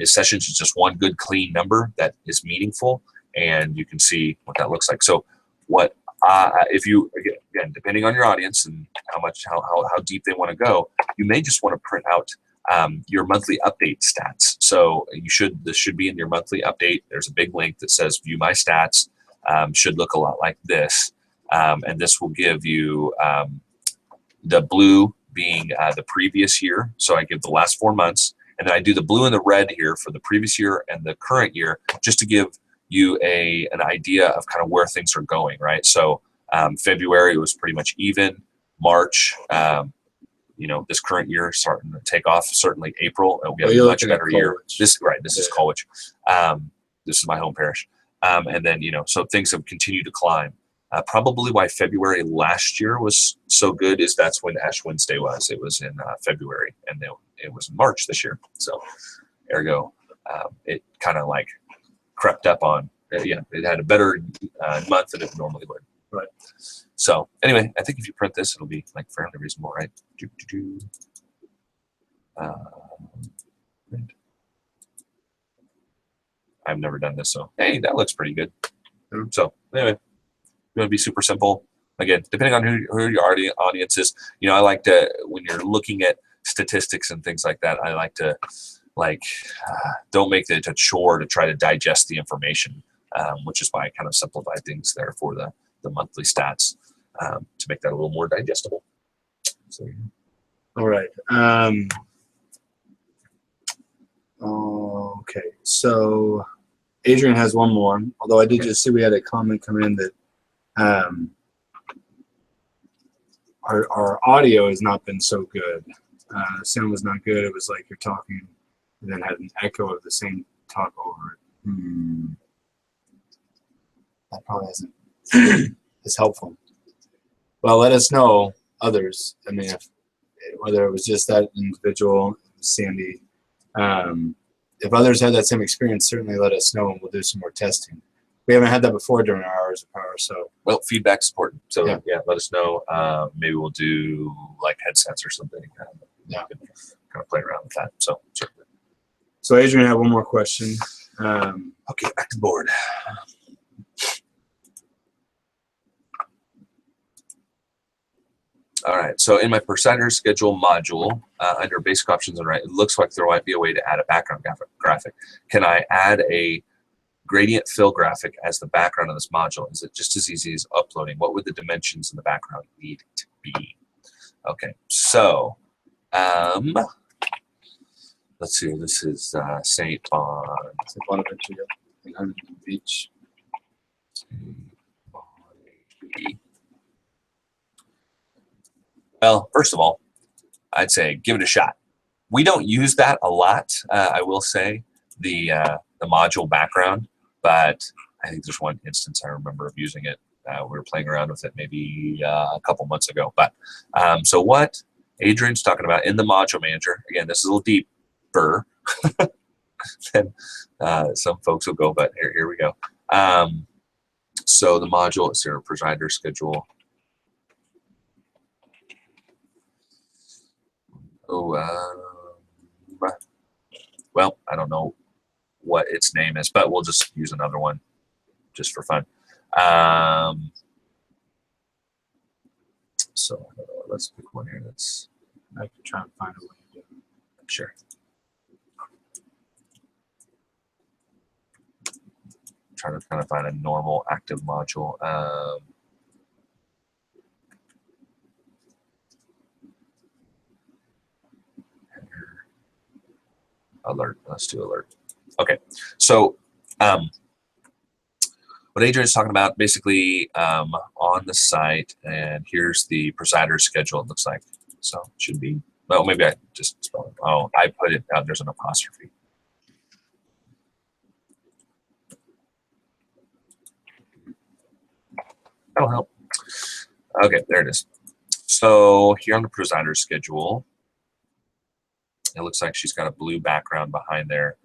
Sessions is just one good clean number that is meaningful, and you can see what that looks like. So what if you, again, depending on your audience and how deep they want to go, you may just want to print out your monthly update stats. So this should be in your monthly update. There's a big link that says view my stats. Should look a lot like this. And this will give you the blue being the previous year. So I give the last 4 months, and then I do the blue and the red here for the previous year and the current year, just to give you an idea of kind of where things are going, right? So February was pretty much even. March, you know, this current year starting to take off. Certainly April, we have a much better year. This is Colwich. This is my home parish. And then, you know, so things have continued to climb. Probably why February last year was so good is that's when Ash Wednesday was. It was in February, and then it was in March this year. So ergo, it kind of like crept up on, it had a better month than it normally would. Right. So anyway, I think if you print this, it'll be like fairly reasonable, right? I've never done this, so hey, that looks pretty good. So anyway, going to be super simple. Again, depending on who your audience is, you know, I like to, when you're looking at statistics and things like that, I like to don't make it a chore to try to digest the information, which is why I kind of simplify things there for the monthly stats to make that a little more digestible. So, all right. Okay. So Adrian has one more, although I did just see we had a comment come in that um, our audio has not been so good. The sound was not good. It was like you're talking and then had an echo of the same talk over it. That probably isn't as helpful. Well, let us know, others. I mean, whether it was just that individual, Sandy, if others had that same experience, certainly let us know and we'll do some more testing. We haven't had that before during our hours of power, so. Well, feedback's important. So Yeah. yeah, let us know. Maybe we'll do like headsets or something. Yeah. Kind of play around with that. So certainly. So Adrian had one more question. Okay, back to the board. All right, so in my Presider schedule module, under basic options on the right, it looks like there might be a way to add a background graphic. Can I add a gradient fill graphic as the background of this module? Is it just as easy as uploading? What would the dimensions in the background need to be? Okay, so let's see, this is St. Bon. St. Bonaventure, in Huntington Beach. Well, first of all, I'd say give it a shot. We don't use that a lot, I will say, the module background, but I think there's one instance I remember of using it. We were playing around with it maybe a couple months ago. But so what Adrian's talking about in the module manager, again, this is a little deeper than some folks will go, but here we go. So the module is your Presider schedule. Well, I don't know what its name is, but we'll just use another one just for fun. So let's pick one here. That's I can try and find a way to do it. sure. Trying to kind of find a normal active module. Alert. Let's do alert. Okay. So what Adrian's talking about, basically on the site, and here's the Presider schedule, it looks like. So it should be, well, maybe I just spelled it. Oh, I put it down. There's an apostrophe. That'll help. Okay, there it is. So here on the Presider schedule, it looks like she's got a blue background behind there.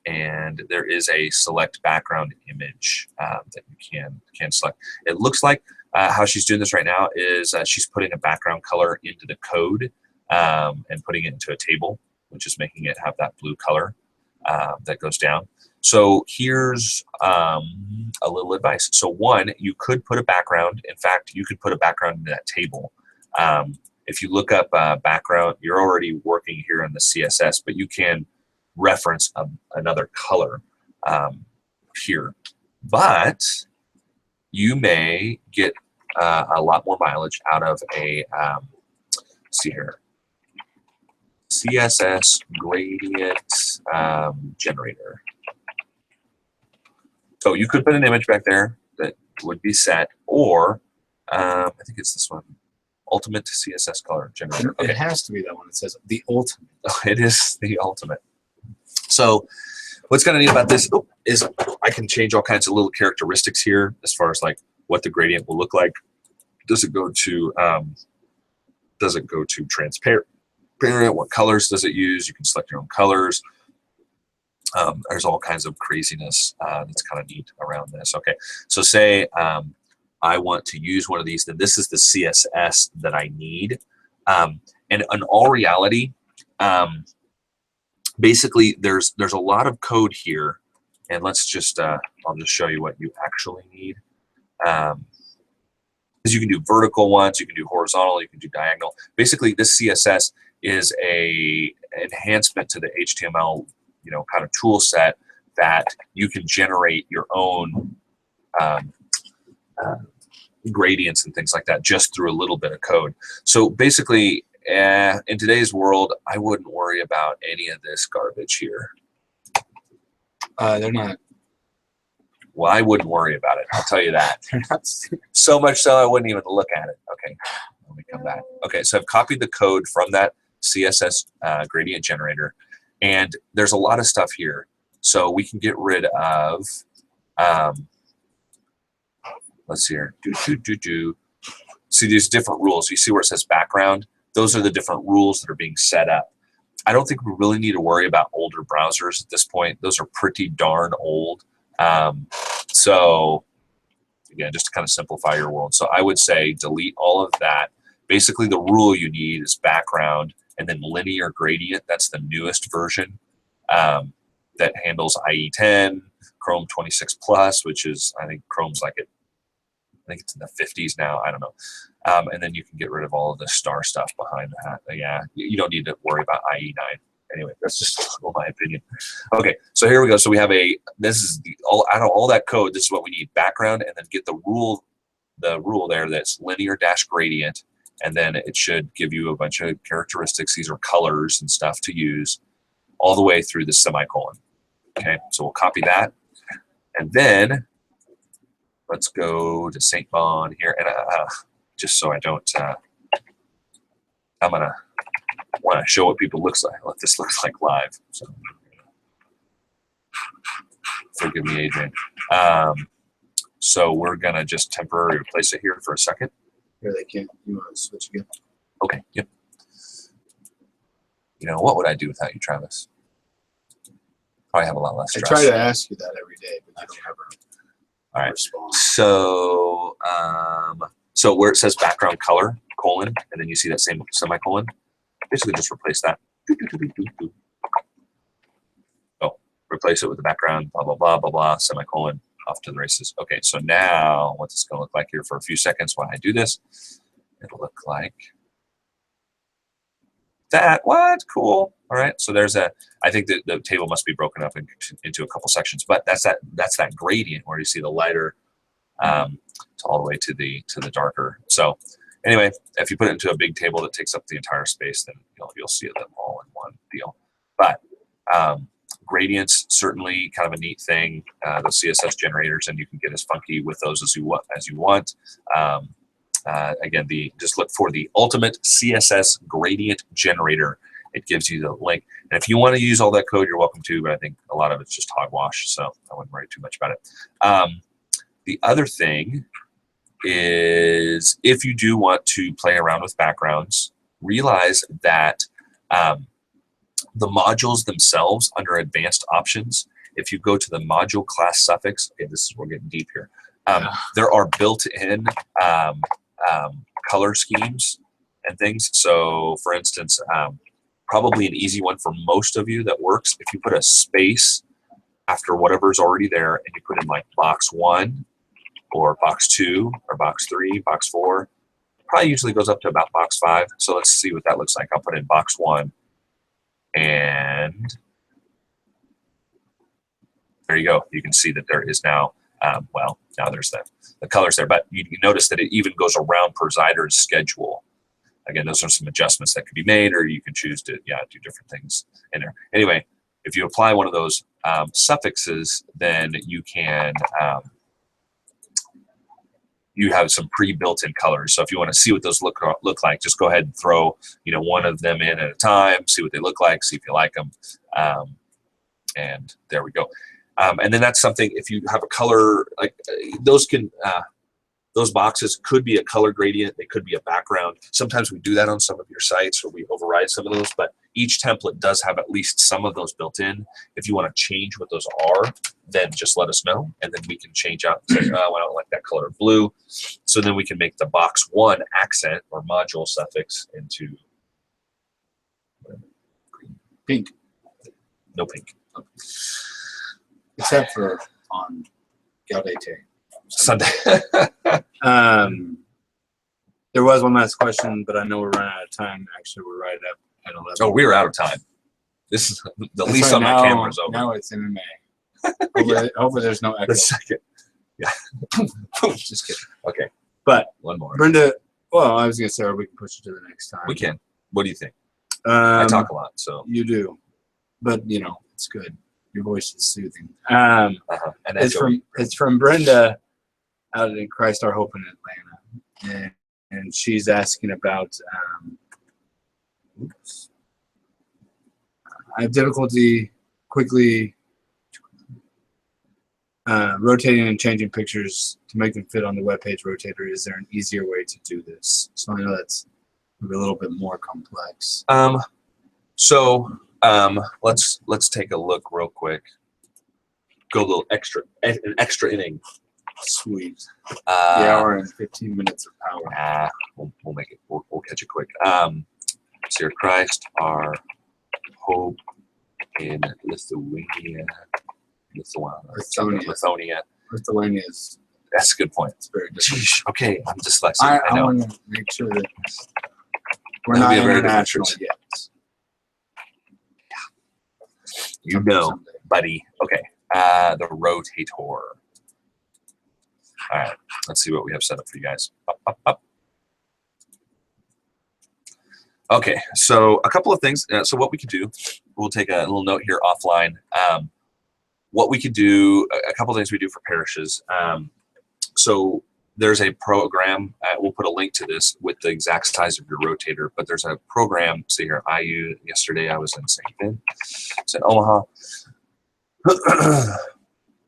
And there is a select background image that you can select. It looks like how she's doing this right now is she's putting a background color into the code and putting it into a table, which is making it have that blue color that goes down. So here's a little advice. So one, you could put a background. In fact, you could put a background in that table. If you look up background, you're already working here in the CSS, but you can reference another color here. But you may get a lot more mileage out of a, let's see here, CSS gradient generator. So you could put an image back there that would be set, or I think it's this one. Ultimate CSS color generator. It has to be that one. It says the ultimate. It is the ultimate. So what's kind of neat about this is I can change all kinds of little characteristics here as far as like what the gradient will look like. Does it go to transparent? What colors does it use? You can select your own colors. There's all kinds of craziness that's kind of neat around this. Okay, so say I want to use one of these, then this is the CSS that I need. And in all reality, basically there's a lot of code here, and let's just I'll just show you what you actually need. Because you can do vertical ones, you can do horizontal, you can do diagonal. Basically, this CSS is a enhancement to the HTML, kind of tool set that you can generate your own gradients and things like that just through a little bit of code. So basically, in today's world, I wouldn't worry about any of this garbage here. They're not Well, I wouldn't worry about it. I'll tell you that. They're not stupid. So much so I wouldn't even look at it. Okay, let me come back. Okay, so I've copied the code from that CSS gradient generator, and there's a lot of stuff here. So we can get rid of, let's see here. See these different rules. You see where it says background? Those are the different rules that are being set up. I don't think we really need to worry about older browsers at this point. Those are pretty darn old. So again, just to kind of simplify your world. So I would say delete all of that. Basically, the rule you need is background and then linear gradient. That's the newest version that handles IE10, Chrome 26 Plus, which is, I think Chrome's like it. I think it's in the 50s now. I don't know. And then you can get rid of all of the star stuff behind that. Yeah, you don't need to worry about IE9. Anyway, that's just my opinion. Okay, so here we go. So we have this is out of all that code, this is what we need. Background, and then get the rule there that's linear dash gradient. And then it should give you a bunch of characteristics. These are colors and stuff to use all the way through the semicolon. Okay, so we'll copy that. And then let's go to St. Bond here. And just so I don't, I'm going to want to show what what this looks like live. So forgive me, Adrian. So we're going to just temporarily replace it here for a second. Here they can't. You want to switch again? Okay, yep. You know, what would I do without you, Travis? Probably have a lot less stress. I try to ask you that every day, but you don't ever All right. respond. So, so where it says background color, colon, and then you see that same semicolon, basically just replace that. Oh, replace it with the background, blah, blah, blah, blah, blah, semicolon, off to the races. Okay, so now what it's going to look like here for a few seconds while I do this, it'll look like that. What? Cool. All right, so there's I think that the table must be broken up into a couple sections, but that's that gradient where you see the lighter to all the way to the darker. So anyway, if you put it into a big table that takes up the entire space, then you'll see them all in one deal. But gradients, certainly kind of a neat thing. Those CSS generators, and you can get as funky with those as you want. Again, just look for the ultimate CSS gradient generator. It gives you the link. And if you want to use all that code, you're welcome to, but I think a lot of it's just hogwash, so I wouldn't worry too much about it. The other thing is, if you do want to play around with backgrounds, realize that the modules themselves under advanced options, if you go to the module class suffix, okay, we're getting deep here. There are built-in color schemes and things. So for instance, probably an easy one for most of you that works, if you put a space after whatever's already there and you put in like box 1 or box 2 or box 3, box 4, probably usually goes up to about box 5. So let's see what that looks like. I'll put in box 1, and there you go. You can see that there is now, well, now there's the colors there, but you notice that it even goes around Presider's schedule. Again, those are some adjustments that could be made, or you can choose to, do different things in there. Anyway, if you apply one of those suffixes, then you can, you have some pre-built-in colors. So if you want to see what those look like, just go ahead and throw, one of them in at a time, see what they look like, see if you like them, and there we go. And then that's something, if you have a color, like those boxes could be a color gradient, they could be a background. Sometimes we do that on some of your sites, or we override some of those, but each template does have at least some of those built in. If you want to change what those are, then just let us know, and then we can change out and say, oh, I don't like that color of blue. So then we can make the box 1 accent or module suffix into Pink. No pink. Except for on Gaudete. Sunday. There was one last question, but I know we're running out of time. Actually, we're right up at 11. Oh, we were out of time. This is the That's least right, on my camera's over. Now it's MMA. Hopefully there's no echo. The second. Yeah. Just kidding. Okay. But one more. Brenda, well, I was going to say, or we can push it to the next time. We can. What do you think? I talk a lot, so. You do. But, it's good. Your voice is soothing. And It's from Brenda out in Christ Our Hope in Atlanta, and she's asking about. Oops. I have difficulty quickly rotating and changing pictures to make them fit on the webpage rotator. Is there an easier way to do this? So I know that's a little bit more complex. Let's take a look real quick. Go a little an extra inning. Sweet. The hour and 15 minutes of power. We'll make it. We'll catch it quick. Dear Christ, our hope in Lithuania. Lithuania is. That's a good point. It's very different. Jeez, okay, I'm dyslexic. I know. want to make sure that we're not international yet. You know, buddy. Okay. The rotator. All right. Let's see what we have set up for you guys. Up. Okay. So a couple of things. So what we could do, we'll take a little note here offline. What we could do, a couple of things we do for parishes. So there's a program. We'll put a link to this with the exact size of your rotator. But there's a program. See here, yesterday I was in St. Ben. It's in Omaha.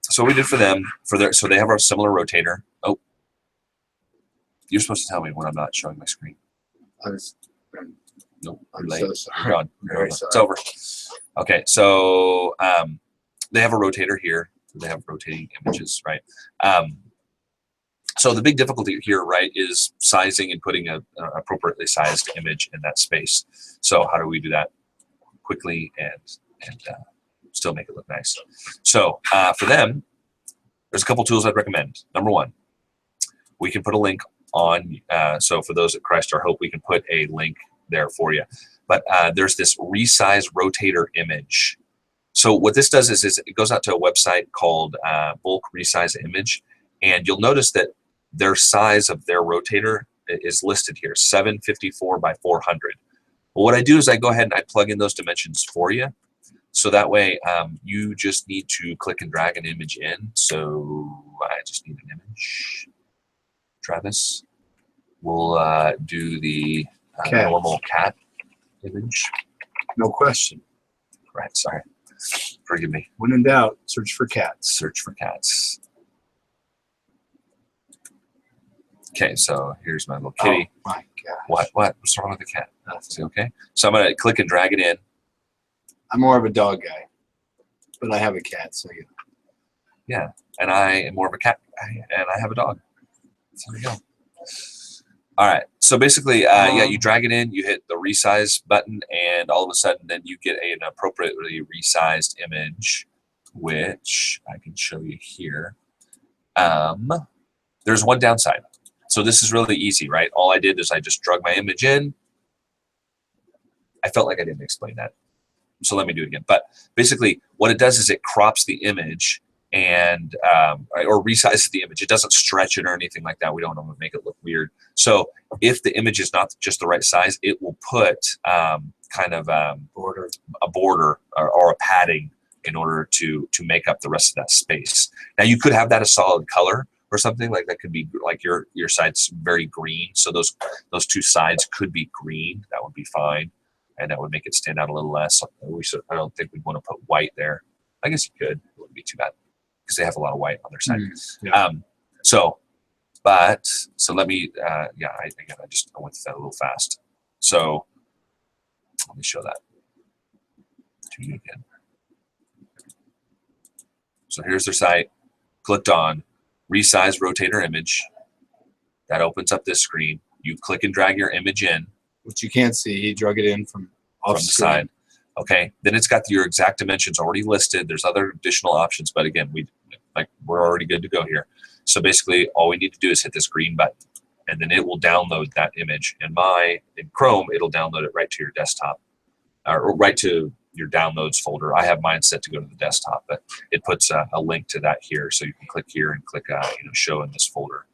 So what we did for them, so they have a similar rotator. Oh, you're supposed to tell me when I'm not showing my screen. Nope, I'm late. so sorry. You're gone. I'm very sorry. It's over. Okay, so they have a rotator here. They have rotating images, right? So the big difficulty here, right, is sizing and putting a appropriately sized image in that space. So how do we do that quickly and still make it look nice? So for them, there's a couple tools I'd recommend. Number one, we can put a link on. So for those at Christ Our Hope, we can put a link there for you. But there's this resize rotator image. So what this does is it goes out to a website called Bulk Resize Image, and you'll notice that their size of their rotator is listed here, 754 by 400. Well, what I do is I go ahead and I plug in those dimensions for you. So that way you just need to click and drag an image in. So I just need an image. Travis, we'll do the normal cat image. No question. Right, sorry. Forgive me. When in doubt, search for cats. Search for cats. Okay, so here's my little kitty. Oh my gosh. What? What's wrong with the cat? Nothing. See, okay. So I'm gonna click and drag it in. I'm more of a dog guy, but I have a cat, so yeah. Yeah, and I am more of a cat guy, and I have a dog. So there we go. All right. So basically, you drag it in, you hit the resize button, and all of a sudden, then you get an appropriately resized image, which I can show you here. There's one downside. So this is really easy, right? All I did is I just drug my image in. I felt like I didn't explain that. So let me do it again. But basically, what it does is it crops the image and or resizes the image. It doesn't stretch it or anything like that. We don't want to make it look weird. So if the image is not just the right size, it will put kind of a border or a padding in order to make up the rest of that space. Now you could have that a solid color or something like that. Could be like your side's very green, so those two sides could be green. That would be fine, and that would make it stand out a little less. I don't think we'd want to put white there. I guess you could. It wouldn't be too bad because they have a lot of white on their side. Yeah. So let me I went through that a little fast. So let me show that to you again. So here's their site. Clicked on resize rotator image. That opens up this screen. You click and drag your image in, which you can't see. He drug it in from the side. Okay. Then it's got your exact dimensions already listed. There's other additional options, but again, we're already good to go here. So basically, all we need to do is hit this green button, and then it will download that image. In Chrome, it'll download it right to your desktop, or right to your downloads folder. I have mine set to go to the desktop, but it puts a link to that here, so you can click here and click show in this folder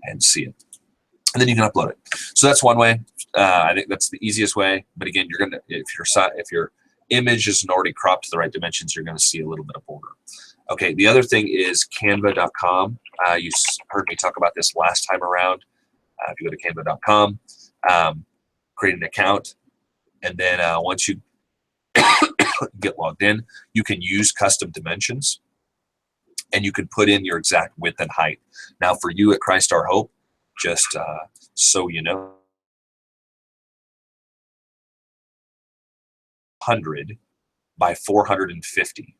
and see it, and then you can upload it. So that's one way. I think that's the easiest way. But again, you're gonna if your image isn't already cropped to the right dimensions, you're going to see a little bit of border. Okay, the other thing is canva.com. You heard me talk about this last time around. If you go to canva.com, create an account, and then once you get logged in, you can use custom dimensions, and you can put in your exact width and height. Now, for you at Christ Our Hope, just so you know, 100 by 450.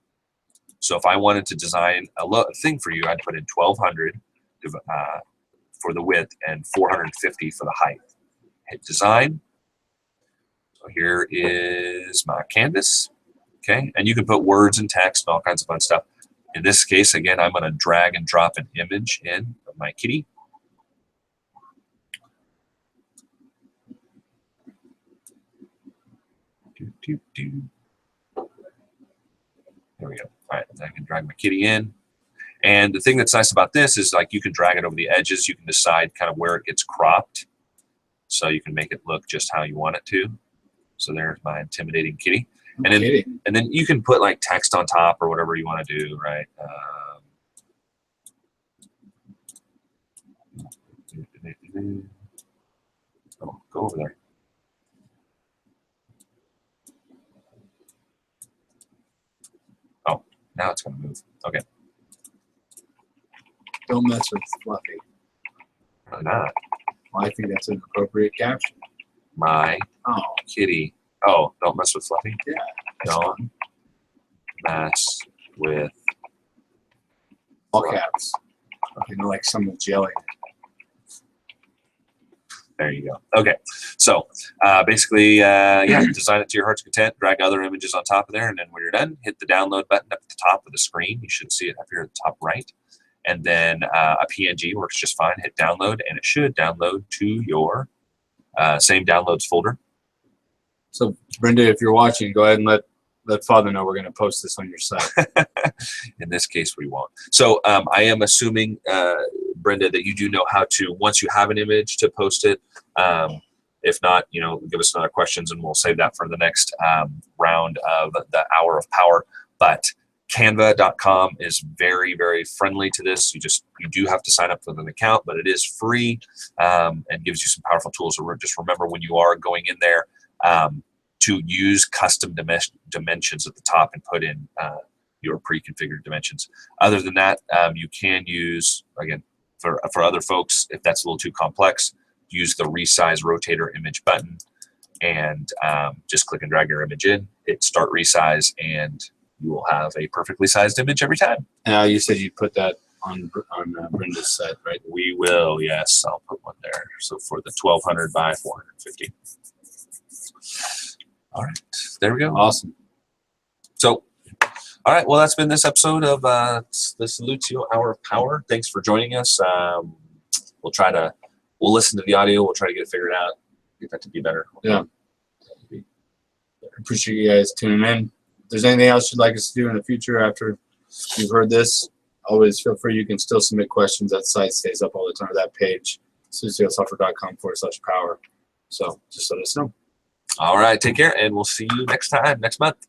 So if I wanted to design a thing for you, I'd put in 1200 for the width and 450 for the height. Hit design. So here is my canvas. Okay, and you can put words and text and all kinds of fun stuff. In this case, again, I'm going to drag and drop an image in of my kitty. There we go. All right, I can drag my kitty in. And the thing that's nice about this is, like, you can drag it over the edges. You can decide kind of where it gets cropped. So you can make it look just how you want it to. So there's my intimidating kitty. And then you can put like text on top or whatever you want to do, right? Oh, go over there. Oh, now it's going to move. Okay. Don't mess with Fluffy. Why not? Well, I think that's an appropriate caption. My kitty. Oh, don't mess with Fluffy? Yeah. Don't mess with all caps. You know, like someone's yelling. There you go. Okay. So basically, yeah, design it to your heart's content, drag other images on top of there, and then when you're done, hit the download button up at the top of the screen. You should see it up here at the top right. And then a PNG works just fine. Hit download, and it should download to your same downloads folder. So, Brenda, if you're watching, go ahead and let Father know we're going to post this on your site. In this case, we won't. So I am assuming, Brenda, that you do know how to, once you have an image, to post it. If not, you know, give us another questions, and we'll save that for the next round of the Hour of Power. But Canva.com is very, very friendly to this. You do have to sign up with an account, but it is free and gives you some powerful tools. So just remember, when you are going in there, to use custom dimensions at the top and put in your pre-configured dimensions. Other than that, you can use, again, for other folks, if that's a little too complex, use the resize rotator image button and just click and drag your image in, hit start resize, and you will have a perfectly sized image every time. Now, you said you'd put that on Brenda's site, right? We will, yes. I'll put one there. So for the 1200 by 450. All right, there we go. Awesome. So, all right, well, that's been this episode of the Salutio Hour of Power. Thanks for joining us. We'll listen to the audio. We'll try to get it figured out, get that to be better. Yeah. Appreciate you guys tuning in. If there's anything else you'd like us to do in the future after you've heard this, always feel free. You can still submit questions. That site stays up all the time, that page, salutiosoftware.com/power. So just let us know. All right, take care, and we'll see you next month.